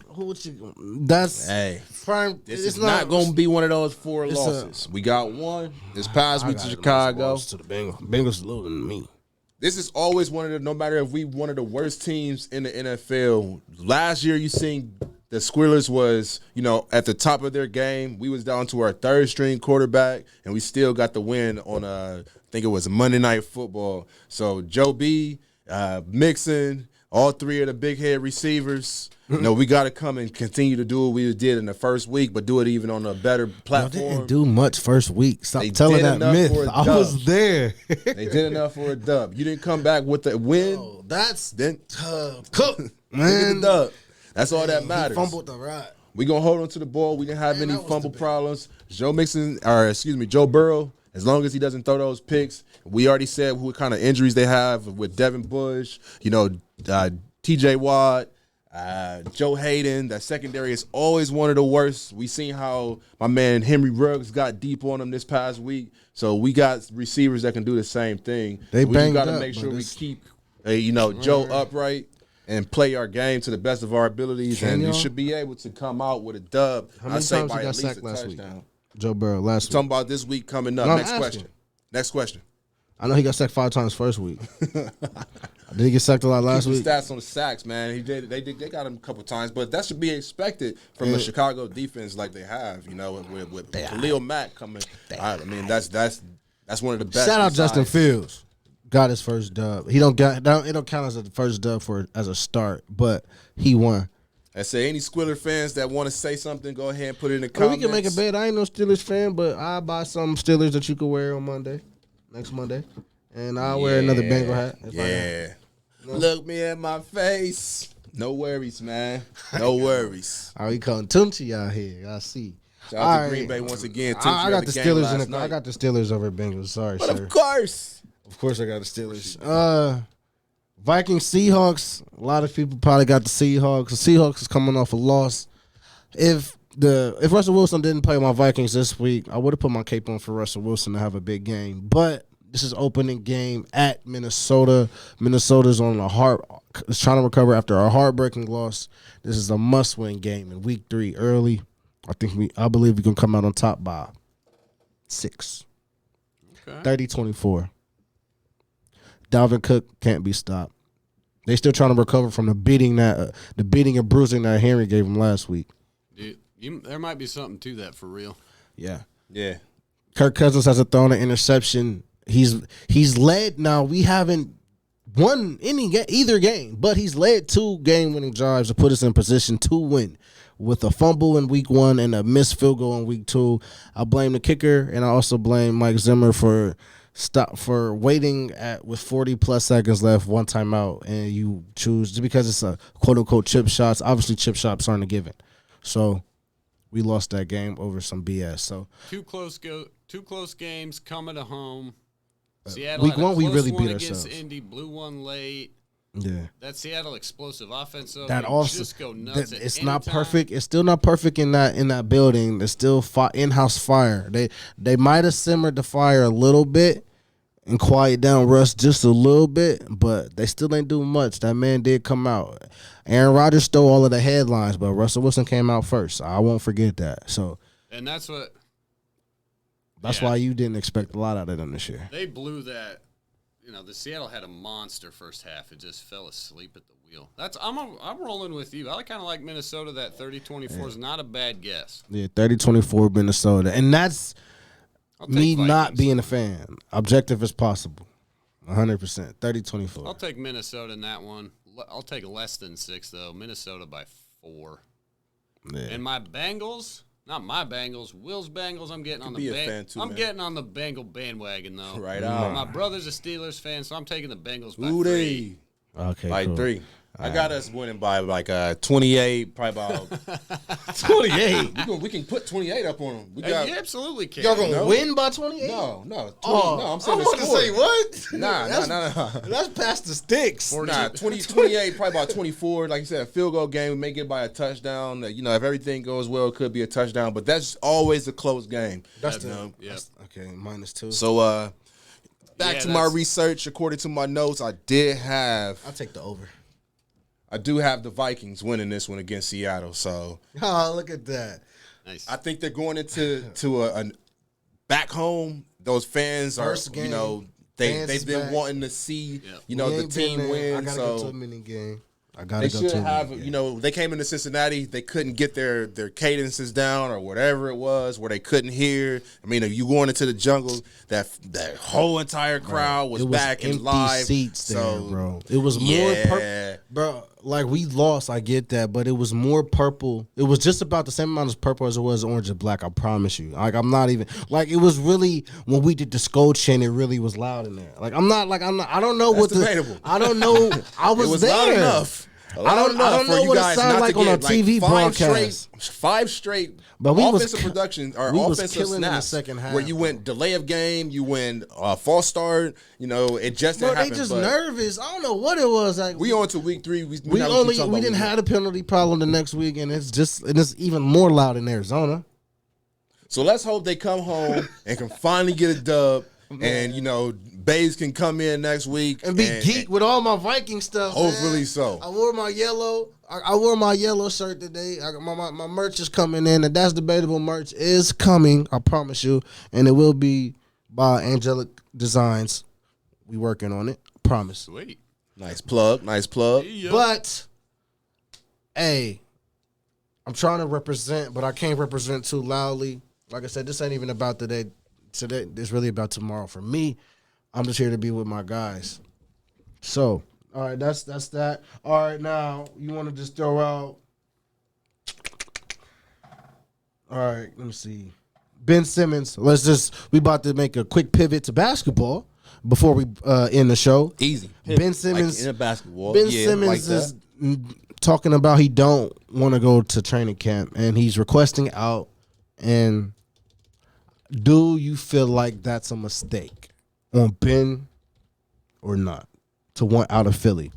That's Hey, prime. this it's is not going to be one of those 4 it's losses. We got one this past I week to got Chicago. loss to the Bengals. Bengals losing to me. This is always no matter if we one of the worst teams in the NFL. Last year, you seen the Squealers was, at the top of their game. We was down to our third string quarterback, and we still got the win on, I think it was Monday Night Football. So Joe B, Mixon, all three of the big head receivers. We got to come and continue to do what we did in the first week, but do it even on a better platform. They didn't do much first week. Stop telling that myth. I was there. They did enough for a dub. You didn't come back with the win. Oh, that's cook, man. Dub. That's all that matters. He fumbled the rock. We gonna hold on to the ball. We didn't have any fumble problems. Joe Burrow. As long as he doesn't throw those picks, we already said what kind of injuries they have with Devin Bush. T.J. Watt. Joe Hayden, that secondary is always one of the worst. We seen how my man Henry Ruggs got deep on him this past week. So we got receivers that can do the same thing. We got to make sure we keep, Joe upright and play our game to the best of our abilities, and we should be able to come out with a dub. How many times he got sacked last week? Joe Burrow last week. Talking about this week coming up. Next question. I know he got sacked 5 times first week. Did he get sacked a lot last week? Stats on the sacks, man. They got him a couple times, but that should be expected from a Chicago defense like they have. With Khalil Mack coming. I mean, that's one of the best. Shout out Justin Fields. Got his first dub. It don't count as a first dub as a start, but he won. I say any Squiller fans that want to say something, go ahead and put it in the comments. We can make a bet. I ain't no Steelers fan, but I'll buy some Steelers that you can wear on next Monday. And I'll wear another Bengal hat. Yeah. Look me in my face. No worries, man. No worries. All right, we calling Tunchi out here. I see. Shout out to Green Bay once again. I got the Steelers I got the Steelers over Bengals. Sorry, but sir. Of course. Of course I got the Steelers. Vikings, Seahawks. A lot of people probably got the Seahawks. The Seahawks is coming off a loss. If Russell Wilson didn't play my Vikings this week, I would have put my cape on for Russell Wilson to have a big game. But this is opening game at Minnesota. Minnesota's is trying to recover after a heartbreaking loss. This is a must-win game in week 3 early. I believe we can come out on top by 6. Okay. 30-24. Dalvin Cook can't be stopped. They still trying to recover from the beating and bruising that Henry gave him last week. Dude, there might be something to that for real. Yeah. Kirk Cousins hasn't thrown an interception. He's led. Now we haven't won either game, but he's led 2 game-winning drives to put us in position to win. With a fumble in week 1 and a missed field goal in week 2, I blame the kicker, and I also blame Mike Zimmer for waiting with 40+ seconds left, one timeout, and you choose just because it's a quote-unquote chip shots. Obviously, chip shots aren't a given. So we lost that game over some BS. So two close games coming to home. Seattle week had a 1 we close really one beat against ourselves. Indy, blew one late. Yeah, that Seattle explosive offense. That also just go nuts. It's not perfect. It's still not perfect in that building. There's still in-house fire. They might have simmered the fire a little bit and quiet down Russ just a little bit, but they still ain't doing much. That man did come out. Aaron Rodgers stole all of the headlines, but Russell Wilson came out first. I won't forget that. So, and that's why you didn't expect a lot out of them this year. They blew that. The Seattle had a monster first half. It just fell asleep at the wheel. I'm rolling with you. I kind of like Minnesota. That 30-24 is not a bad guess. Yeah, 30-24 Minnesota. And that's me not being a fan. Objective as possible. 100%. 30-24. I'll take Minnesota in that one. I'll take less than 6, though. Minnesota by 4. Yeah. And my Bengals... Not my Bengals, Will's Bengals. I'm getting on the getting on the Bengal bandwagon though. Right on. My brother's a Steelers fan, so I'm taking the Bengals by 3. Okay, by cool. 3. I got us winning by like 28, probably about 28. We can put 28 up on them. You absolutely can. Y'all gonna win by 28? No. 20, no, I'm saying I want to say what? Nah. That's past the sticks. 28, probably about 24. Like you said, a field goal game. We may get by a touchdown. If everything goes well, it could be a touchdown. But that's always a close game. That's okay. -2. So back to my research. According to my notes, I'll take the over. I do have the Vikings winning this one against Seattle. So, look at that! Nice. I think they're going into a back home. Those fans are, they've been wanting to see the team win. I gotta go to a mini game. They should have, they came into Cincinnati, they couldn't get their cadences down or whatever it was, where they couldn't hear. I mean, if you going into the jungle, that whole entire crowd was back and live. Seats there, bro. It was more purple. Bro, like we lost, I get that, but it was more purple. It was just about the same amount of purple as it was orange and black, I promise you. Like, I'm not even, like, it was really, when we did the skull chant, it really was loud in there. Like, I don't know what debatable. I don't know. I was, it was there. Loud enough. I don't know what it sounded like on a TV broadcast. Five straight but we offensive production or offensive snaps in the second half, where you went delay of game, you went false start. It just didn't happen. They just nervous. I don't know what it was. Like, we on to week 3. We didn't have the penalty problem the next week, and it's even more loud in Arizona. So let's hope they come home and can finally get a dub. And, Bays can come in next week. And be geek with all my Viking stuff. Hopefully man. so. I wore my yellow. I wore my yellow shirt today. My merch is coming in. And That's Debatable merch is coming, I promise you. And it will be by Angelic Designs. We working on it. I promise. Sweet. Nice plug. But, hey, I'm trying to represent, but I can't represent too loudly. Like I said, this ain't even about today. Today, it's really about tomorrow. For me, I'm just here to be with my guys. So, all right, that's that. All right, now you want to just throw out. All right, let me see. Ben Simmons. We about to make a quick pivot to basketball before we end the show. Easy. Ben Simmons like in a basketball. Ben Simmons is talking about he don't want to go to training camp and he's requesting out. And do you feel like that's a mistake on Ben or not to want out of Philly?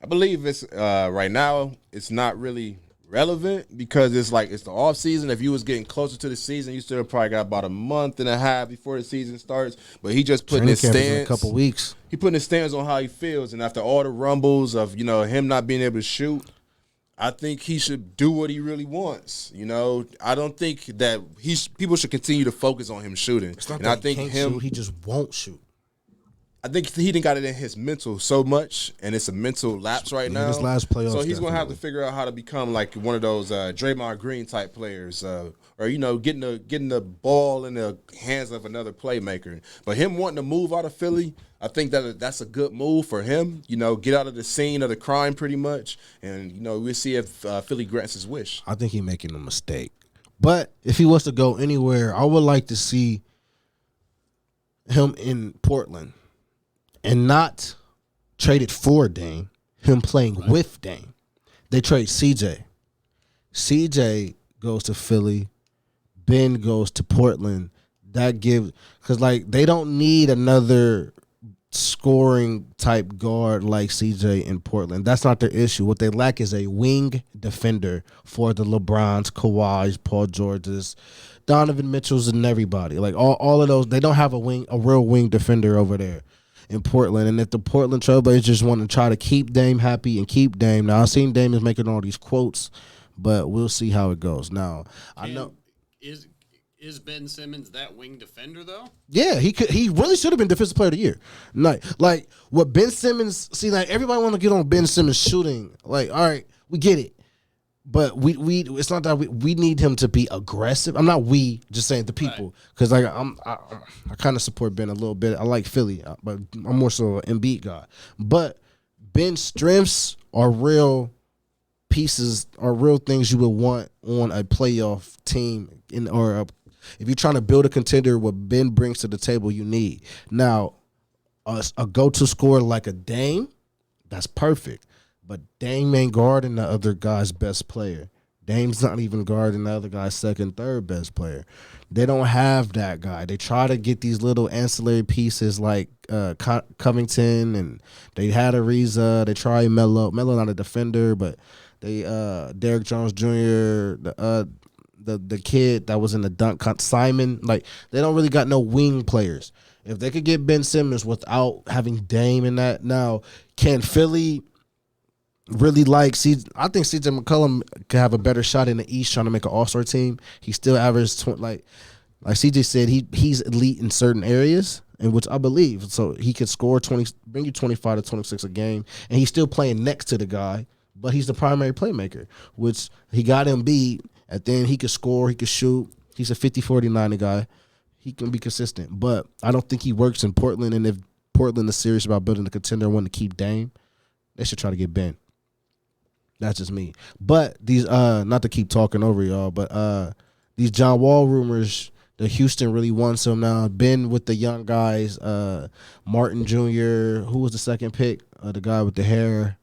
I believe it's right now it's not really relevant because it's the off season. If you was getting closer to the season, you still probably got about a month and a half before the season starts. But he just putting his stance in a couple weeks. He putting his stance on how he feels, and after all the rumbles of him not being able to shoot, I think he should do what he really wants. I don't think that people should continue to focus on him shooting. It's not and that I think he can't shoot, he just won't shoot. I think he didn't got it in his mental so much, and it's a mental lapse right now. His last playoffs, so he's gonna have to figure out how to become like one of those Draymond Green type players, or getting the ball in the hands of another playmaker. But him wanting to move out of Philly, I think that's a good move for him. Get out of the scene of the crime pretty much, and we'll see if Philly grants his wish. I think he's making a mistake, but if he was to go anywhere, I would like to see him in Portland. And not traded for Dame, him playing with Dame. They trade CJ. CJ goes to Philly. Ben goes to Portland. That gives, because they don't need another scoring type guard like CJ in Portland. That's not their issue. What they lack is a wing defender for the LeBrons, Kawhis, Paul Georges, Donovan Mitchells, and everybody. All of those, they don't have a real wing defender over there in Portland. And if the Portland Trailblazers just want to try to keep Dame happy and keep Dame. Now, I've seen Dame is making all these quotes, but we'll see how it goes. Now, I know. Is Ben Simmons that wing defender, though? Yeah, he really should have been Defensive Player of the Year. Like what Ben Simmons, everybody want to get on Ben Simmons shooting. All right, we get it. But we it's not that we need him to be aggressive. I'm not just saying the people, because I kind of support Ben a little bit. I like Philly, but I'm more so an Embiid guy. But Ben's strengths are real pieces, are real things you would want on a playoff team if you're trying to build a contender. What Ben brings to the table, you need now a go-to scorer like a Dame. That's perfect. But Dame ain't guarding the other guy's best player. Dame's not even guarding the other guy's second, third best player. They don't have that guy. They try to get these little ancillary pieces like Covington, and they had Ariza. They try Melo. Melo not a defender, but they Derrick Jones Jr., the kid that was in the dunk, Simon. They don't really got no wing players. If they could get Ben Simmons without having Dame in that, now can Philly really I think CJ McCollum could have a better shot in the East trying to make an all-star team. He still averaged Like CJ said, he's elite in certain areas, in which I believe. So he could score 20, bring you 25 to 26 a game, and he's still playing next to the guy, but he's the primary playmaker, which he got Embiid. At the end, he could score, he could shoot. He's a 50-40-90 guy. He can be consistent, but I don't think he works in Portland. And if Portland is serious about building a contender and wanting to keep Dame, they should try to get Ben. That's just me. But these, not to keep talking over y'all, but these John Wall rumors, the Houston really wants him now. Ben with the young guys, Martin Jr., who was the second pick, the guy with the hair,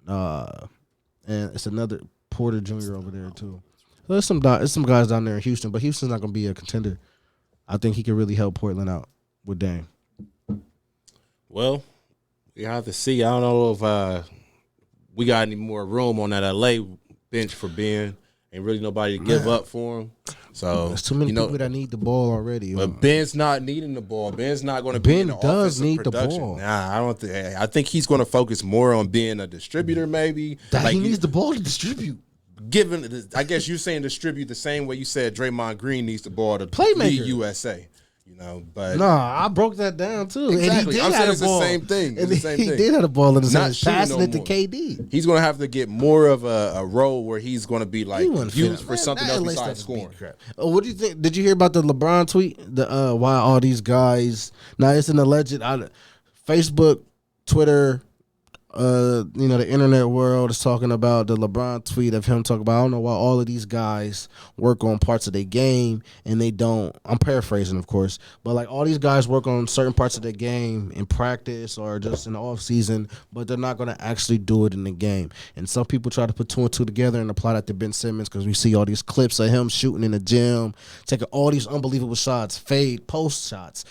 and it's another Porter Jr. over there too. So there's some guys down there in Houston, but Houston's not going to be a contender. I think he could really help Portland out with Dame. Well, we have to see. I don't know if we got any more room on that LA bench for Ben. Ain't really nobody to give up for him. So there's too many people that need the ball already. But Ben's not needing the ball. Ben's not going to be in the does need production. the ball. Nah, I don't think. I think he's going to focus more on being a distributor, maybe. He needs the ball to distribute. Given, I guess you're saying distribute the same way you said Draymond Green needs the ball to playmaker. lead USA. But I broke that down too. Exactly. And he did have it's the same thing. And he did have a ball in his hands, passing it to more. KD. He's going to have to get more of a role where he's going to be like used for something else besides scoring. What do you think? Did you hear about the LeBron tweet? Why all these guys? Now it's an alleged. Facebook, Twitter. The internet world is talking about the LeBron tweet of him talking about, I don't know why all of these guys work on parts of their game and they don't. I'm paraphrasing, of course, but like all these guys work on certain parts of their game in practice or just in the off season, but they're not going to actually do it in the game. And some people try to put two and two together and apply that to Ben Simmons because we see all these clips of him shooting in the gym, taking all these unbelievable shots, fade, post shots,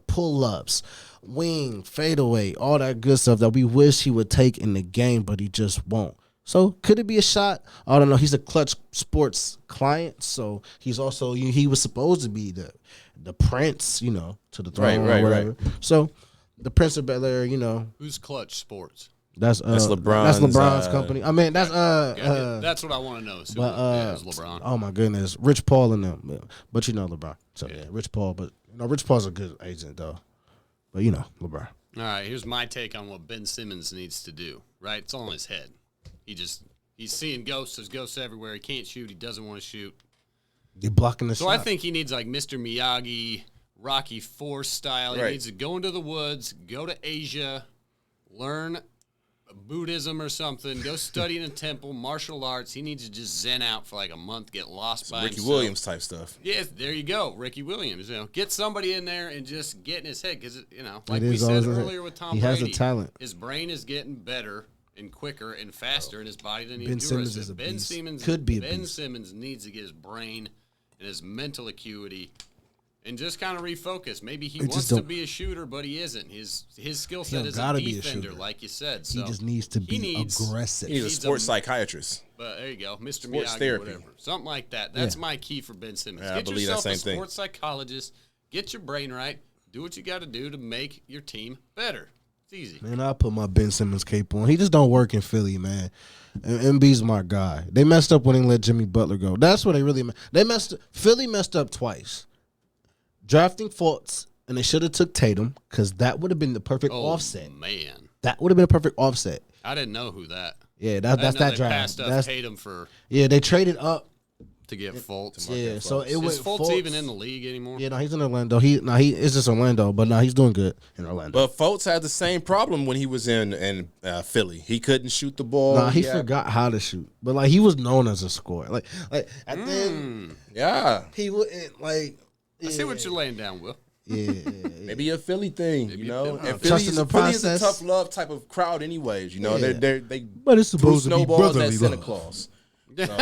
pull-ups, wing, fadeaway, all that good stuff that we wish he would take in the game, but he just won't. So could it be a shot? I don't know. He's a Clutch Sports client, so he's also he was supposed to be the prince, to the throne or whatever. Right. So the Prince of Bel-Air, Who's Clutch Sports? That's LeBron's company. I mean, that's that's what I want to know. So it's LeBron. Oh my goodness, Rich Paul and them, but LeBron. So yeah, Rich Paul, but Rich Paul's a good agent though. But LeBron. All right, here's my take on what Ben Simmons needs to do. Right, it's all in his head. He's seeing ghosts. There's ghosts everywhere. He can't shoot. He doesn't want to shoot. You're blocking the shot. So I think he needs like Mr. Miyagi, Rocky IV style. He needs to go into the woods, go to Asia, learn Buddhism or something, go study in a temple, martial arts. He needs to just zen out for like a month, get lost by Ricky himself. Williams type stuff. Yeah, there you go, Ricky Williams. Get somebody in there and just get in his head because like we said earlier with Tom Brady, he has a talent. His brain is getting better and quicker and faster in his body than he Ben endures. Simmons is a Ben beast. Simmons Could be a Ben beast. Simmons needs to get his brain and his mental acuity and just kind of refocus. Maybe he wants to be a shooter, but he isn't. His skill set is a defender, like you said. So he just needs to be aggressive. He's a sports psychiatrist. But there you go, Mr. Sports Miyagi, therapy. whatever, something like that. That's my key for Ben Simmons. Yeah, Get I believe yourself that a same sports psychologist. Get your brain right. Do what you got to do to make your team better. It's easy. Man, I put my Ben Simmons cape on. He just don't work in Philly, man. And MB's my guy. They messed up when they let Jimmy Butler go. That's what they really Philly messed up twice. Drafting Fultz, and they should have took Tatum because that would have been the perfect offset. Man, that would have been a perfect offset. I didn't know who that. Yeah, that's that draft. Passed up Tatum for. Yeah, they traded up to get Fultz. Yeah, so it was Fultz even in the league anymore? Yeah, no, he's in Orlando. It's just Orlando, but he's doing good in Orlando. But Fultz had the same problem when he was in Philly. He couldn't shoot the ball. Nah, he forgot how to shoot. But he was known as a scorer. Like at the end, he wouldn't like. I see what you're laying down, Will. Yeah. Maybe a Philly thing, Maybe And Philly is a tough love type of crowd, anyways. They but it's supposed to be brotherly Santa love. Claus. So,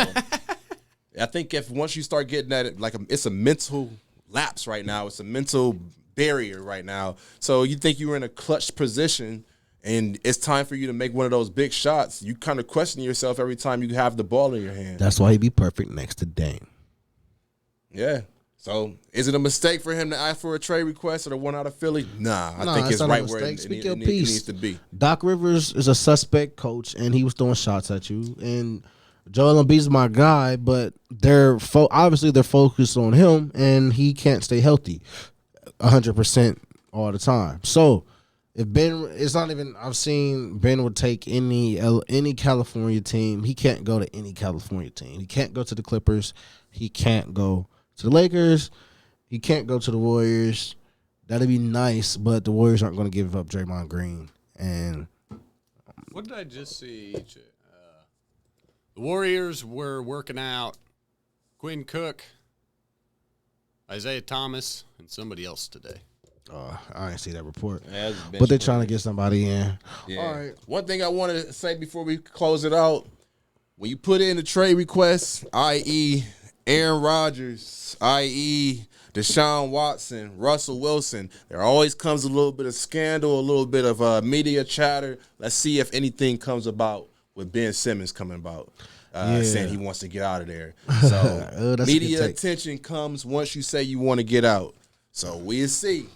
I think once you start getting at it, it's a mental lapse right now. It's a mental barrier right now. So you think you're in a clutch position, and it's time for you to make one of those big shots. You kind of question yourself every time you have the ball in your hand. That's why he'd be perfect next to Dame. Yeah. So, is it a mistake for him to ask for a trade request or the one out of Philly? Nah, I think it's right where it needs to be. Doc Rivers is a suspect coach, and he was throwing shots at you. And Joel Embiid's my guy, but obviously they're focused on him, and he can't stay healthy 100% all the time. So if Ben, it's not even. I've seen Ben would take any California team. He can't go to any California team. He can't go to the Clippers. He can't go to the Lakers. He can't go to the Warriors. That'd be nice, but the Warriors aren't going to give up Draymond Green. And what did I just see? The Warriors were working out Quinn Cook, Isaiah Thomas, and somebody else today. I didn't see that report. Yeah, but they're trying to get somebody in. Yeah. All right. One thing I want to say before we close it out, when you put in the trade requests, i.e. Aaron Rodgers, i.e. Deshaun Watson, Russell Wilson, there always comes a little bit of scandal, a little bit of media chatter. Let's see if anything comes about with Ben Simmons coming about, saying he wants to get out of there. So media attention comes once you say you want to get out. So we'll see.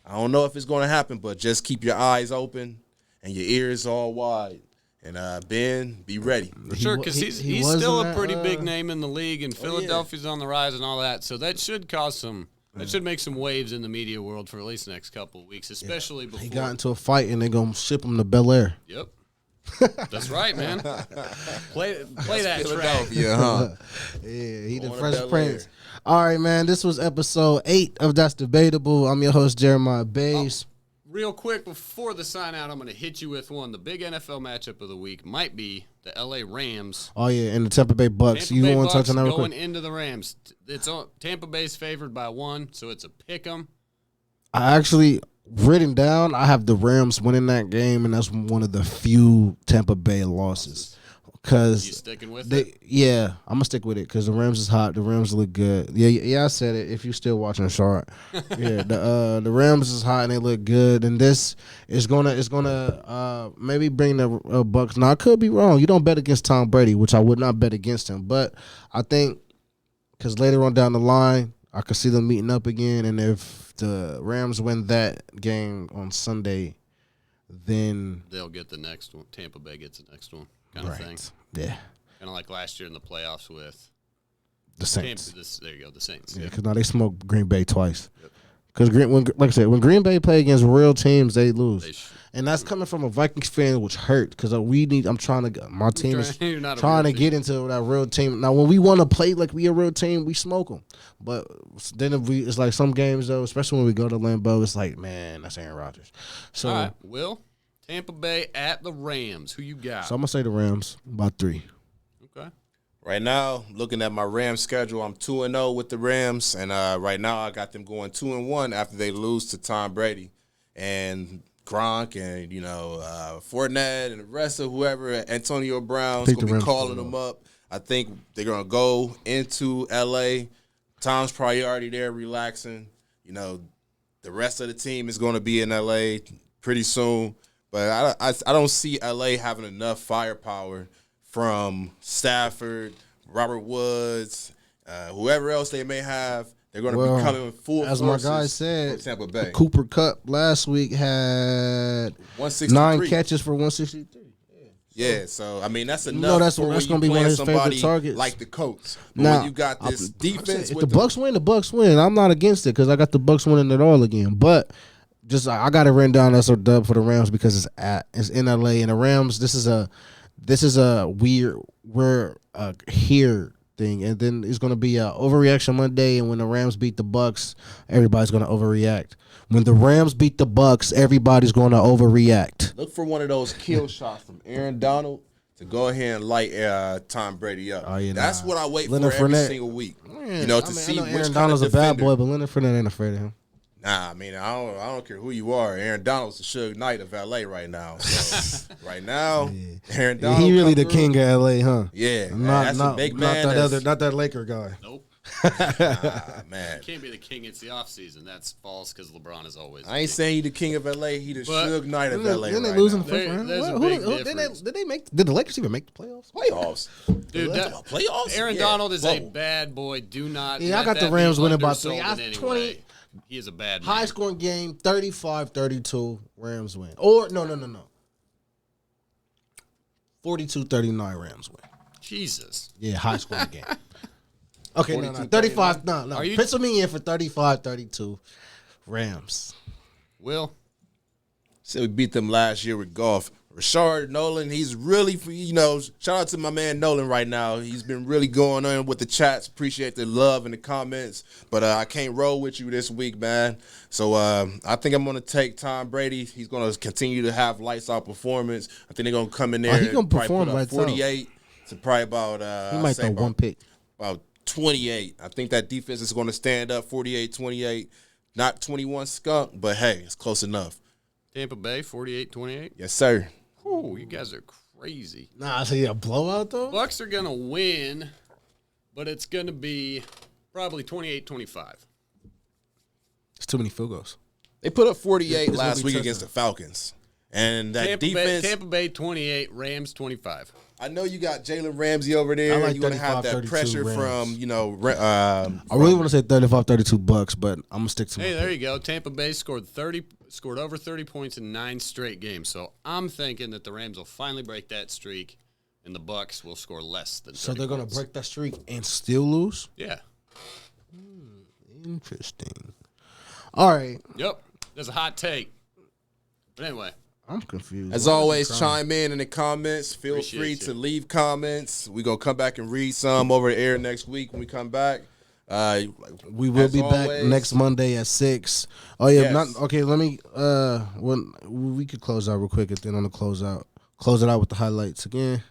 I don't know if it's going to happen, but just keep your eyes open and your ears all wide. And Ben, be ready. For sure, because he's still a pretty big name in the league, and Philadelphia's on the rise and all that. So that should that should make some waves in the media world for at least the next couple of weeks, especially before. He got into a fight, and they're going to ship him to Bel Air. Yep. That's right, man. Play that track. Huh? Yeah, he the Fresh Prince. All right, man. This was episode 8 of That's Debatable. I'm your host, Jeremiah Bays. Real quick, before the sign out, I'm going to hit you with one. The big NFL matchup of the week might be the L.A. Rams. Oh, yeah, and the Tampa Bay Bucks. You want to touch on that real quick? Going into the Rams. Tampa Bay's favored by 1, so it's a pick 'em. I actually written down, I have the Rams winning that game, and that's one of the few Tampa Bay losses. Cause you sticking with it? Yeah, I'm gonna stick with it because the Rams is hot. The Rams look good. Yeah, I said it. If you still watching Sharp, yeah, the Rams is hot and they look good. And this is gonna maybe bring the Bucks. Now I could be wrong. You don't bet against Tom Brady, which I would not bet against him. But I think because later on down the line, I could see them meeting up again. And if the Rams win that game on Sunday, then they'll get the next one. Tampa Bay gets the next one. Kind of thing. Yeah. Kind of like last year in the playoffs with the Saints. There you go, the Saints. Yeah, because now they smoked Green Bay twice. Because, like I said, when Green Bay play against real teams, they lose. And that's coming from a Vikings fan, which hurt because my team is trying to get into that real team. Now, when we want to play like we a real team, we smoke them. But then it's like some games, though, especially when we go to Lambeau, it's like, man, that's Aaron Rodgers. So, all right, Will? Tampa Bay at the Rams. Who you got? So I'm going to say the Rams by 3. Okay. Right now, looking at my Rams schedule, I'm 2-0 with the Rams. And right now I got them going 2-1 after they lose to Tom Brady. And Gronk and, Fournette and the rest of whoever, Antonio Brown's going to be calling them up. I think they're going to go into L.A. Tom's probably already there relaxing. The rest of the team is going to be in L.A. pretty soon. But I don't see L.A. having enough firepower from Stafford, Robert Woods, whoever else they may have. They're going to be coming with full as forces. My guy said, Tampa Bay. Cooper Kupp last week had 9 catches for 163. Yeah, so I mean that's enough. That's going to be one of his favorite targets. Like the Colts. But now when you got this defense, if the Bucks win, the Bucks win. I'm not against it because I got the Bucks winning it all again, but. I got it written down as a dub for the Rams because it's in LA and the Rams. This is a we're here thing, and then it's gonna be a overreaction Monday. And when the Rams beat the Bucks, everybody's gonna overreact. When the Rams beat the Bucks, everybody's gonna overreact. Look for one of those kill shots from Aaron Donald to go ahead and light Tom Brady up. That's what I wait Leonard for every Fournette. single week. To see which Aaron Donald's a bad boy, but Leonard Fournette ain't afraid of him. Nah, I mean, I don't care who you are. Aaron Donald's the Suge Knight of L.A. right now. So, right now, Aaron Donald. He really the king of L.A., huh? Yeah, that's a big man. Not that Laker guy. Nope. Man. You can't be the king. It's the offseason. That's false because LeBron is always. I ain't saying he the king of L.A. He the Suge Knight of L.A. Didn't they right lose now. in the first round? There's a big difference. Did the Lakers even make the playoffs? Dude, playoffs? Aaron Donald is a bad boy. Do not. Yeah, I got let the that Rams be winning by undersold 3. in any 20. way. He is a bad man. High scoring game, 35-32, Rams win. Or no. 42-39, Rams win. Jesus. Yeah, high scoring game. Okay, no. 42-39. 35. No. Are you- Pencil me in for 35-32. Rams. Will? So we beat them last year with golf. Rashard Nolan, he's really, shout out to my man Nolan right now. He's been really going on with the chats. Appreciate the love and the comments. But I can't roll with you this week, man. So I think I'm going to take Tom Brady. He's going to continue to have lights out performance. I think they're going to come in there He gonna and probably perform put up lights out. 48 to probably about, He might throw one pick. about 28. I think that defense is going to stand up 48-28. Not 21 skunk, but hey, it's close enough. Tampa Bay, 48-28. Yes, sir. Ooh, you guys are crazy. Nah, so yeah, blowout though? Bucks are going to win, but it's going to be probably 28-25. It's too many field goals. They put up 48 It's last gonna be week touchdown. against the Falcons. And that defense, Tampa Bay 28, Rams 25. I know you got Jalen Ramsey over there. I like You're going to have that 35-32 pressure Rams. from, I really want to say 35-32 Bucks, but I'm gonna stick to my Hey, there pick. you go. Tampa Bay scored over 30 points in 9 straight games. So I'm thinking that the Rams will finally break that streak, and the Bucks will score less than 30 So they're gonna points. break that streak and still lose? Yeah. Interesting. All right. Yep. That's a hot take. But anyway, I'm confused. as Why is always, he crying? chime in the comments. Feel Appreciate free you. to leave comments. We're going to come back and read some over the air next week when we come back. We will as be back always- next Monday at 6. Oh yeah, Yes. okay. Let me. We could close out real quick, and then on the close it out with the highlights again.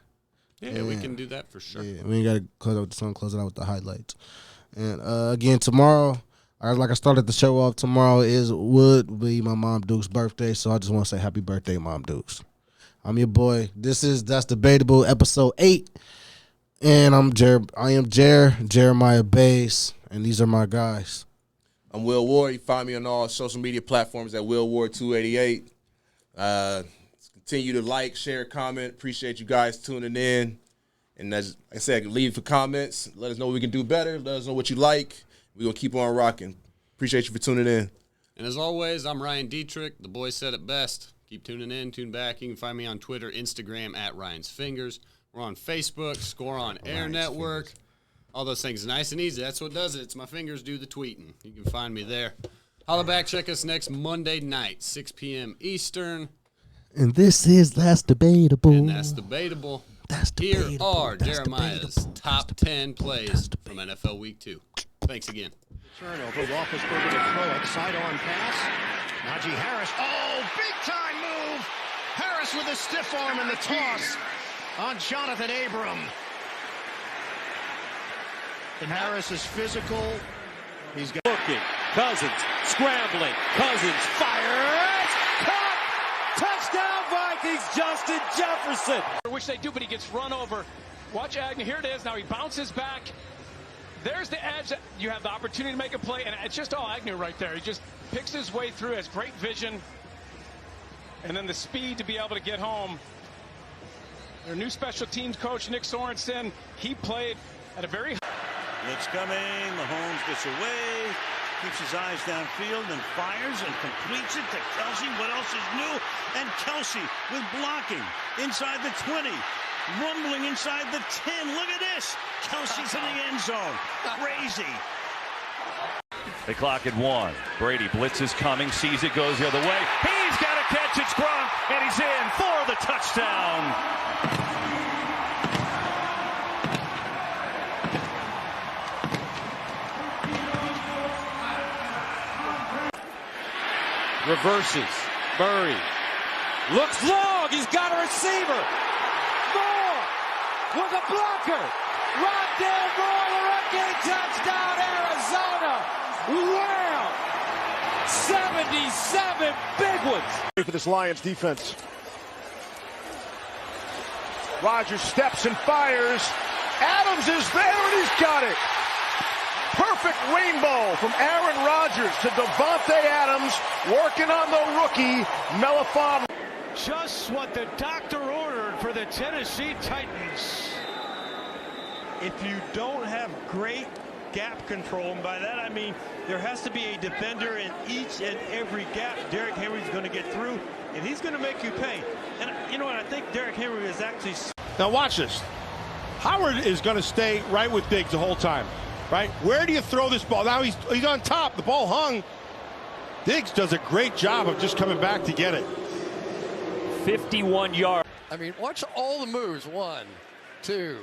yeah, we can do that for sure. Yeah, we ain't gotta close out with the song. Close it out with the highlights. And again, tomorrow, like I started the show off. Tomorrow would be my mom Duke's birthday, so I just want to say happy birthday, Mom Dukes. I'm your boy. That's Debatable, episode 8. And I am Jeremiah Bass, and these are my guys. I'm Will Ward. You find me on all social media platforms at Will Ward 288. Continue to like, share, comment. Appreciate you guys tuning in. And as I said, leave for comments. Let us know what we can do better. Let us know what you like. We're going to keep on rocking. Appreciate you for tuning in. And as always, I'm Ryan Dietrich. The boys said it best. Keep tuning in, tune back. You can find me on Twitter, Instagram at Ryan's Fingers. We're on Facebook, Score on Air Network. All those things. Nice and easy. That's what does it. It's my fingers do the tweeting. You can find me there. Holla back. Check us next Monday night, 6 p.m. Eastern. And this is That's Debatable. And that's debatable. That's Here debatable. are That's Jeremiah's debatable. top 10 plays from NFL Week 2. Thanks again. Turnover. Roethlisberger to throw it. Sidearm pass. Najee Harris. Oh, big time move. Harris with a stiff arm in the toss on Jonathan Abram. And Harris is physical. He's got Looking. Cousins scrambling. Cousins fires. Caught. Touchdown Vikings. Justin Jefferson. Which they do, but he gets run over. Watch Agnew. Here it is. Now he bounces back. There's the edge. You have the opportunity to make a play, and it's just all Agnew right there. He just picks his way through, has great vision, and then the speed to be able to get home. Their new special teams coach, Nick Sorensen, he played at a very high. Blitz coming. Mahomes gets away. Keeps his eyes downfield and fires and completes it to Kelsey. What else is new? And Kelsey with blocking inside the 20. Rumbling inside the 10. Look at this. Kelsey's in the end zone. Crazy. The clock at 1. Brady blitzes coming, sees it, goes the other way. He's got a catch. It's Gronk, and he's in for the touchdown. Reverses. Murray. Looks long. He's got a receiver. Moore with a blocker. Rondell Moore, the run-game touchdown, Arizona. Wow. 77 big ones. for this Lions defense. Rodgers steps and fires. Adams is there and he's got it. Perfect rainbow from Aaron Rodgers to Devontae Adams, working on the rookie, Melifon. Just what the doctor ordered for the Tennessee Titans. If you don't have great gap control, and by that I mean there has to be a defender in each and every gap Derrick Henry's going to get through, and he's going to make you pay. And you know what, I think Derrick Henry is actually... Now watch this. Howard is going to stay right with Diggs the whole time, right? Where do you throw this ball? Now he's on top. The ball hung. Diggs does a great job of just coming back to get it. 51 yards. I mean, watch all the moves. 1, 2,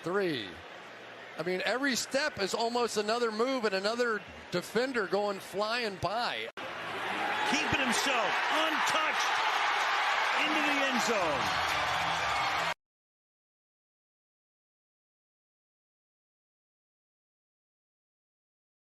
3. I mean, every step is almost another move and another defender going flying by. Keeping himself untouched into the end zone.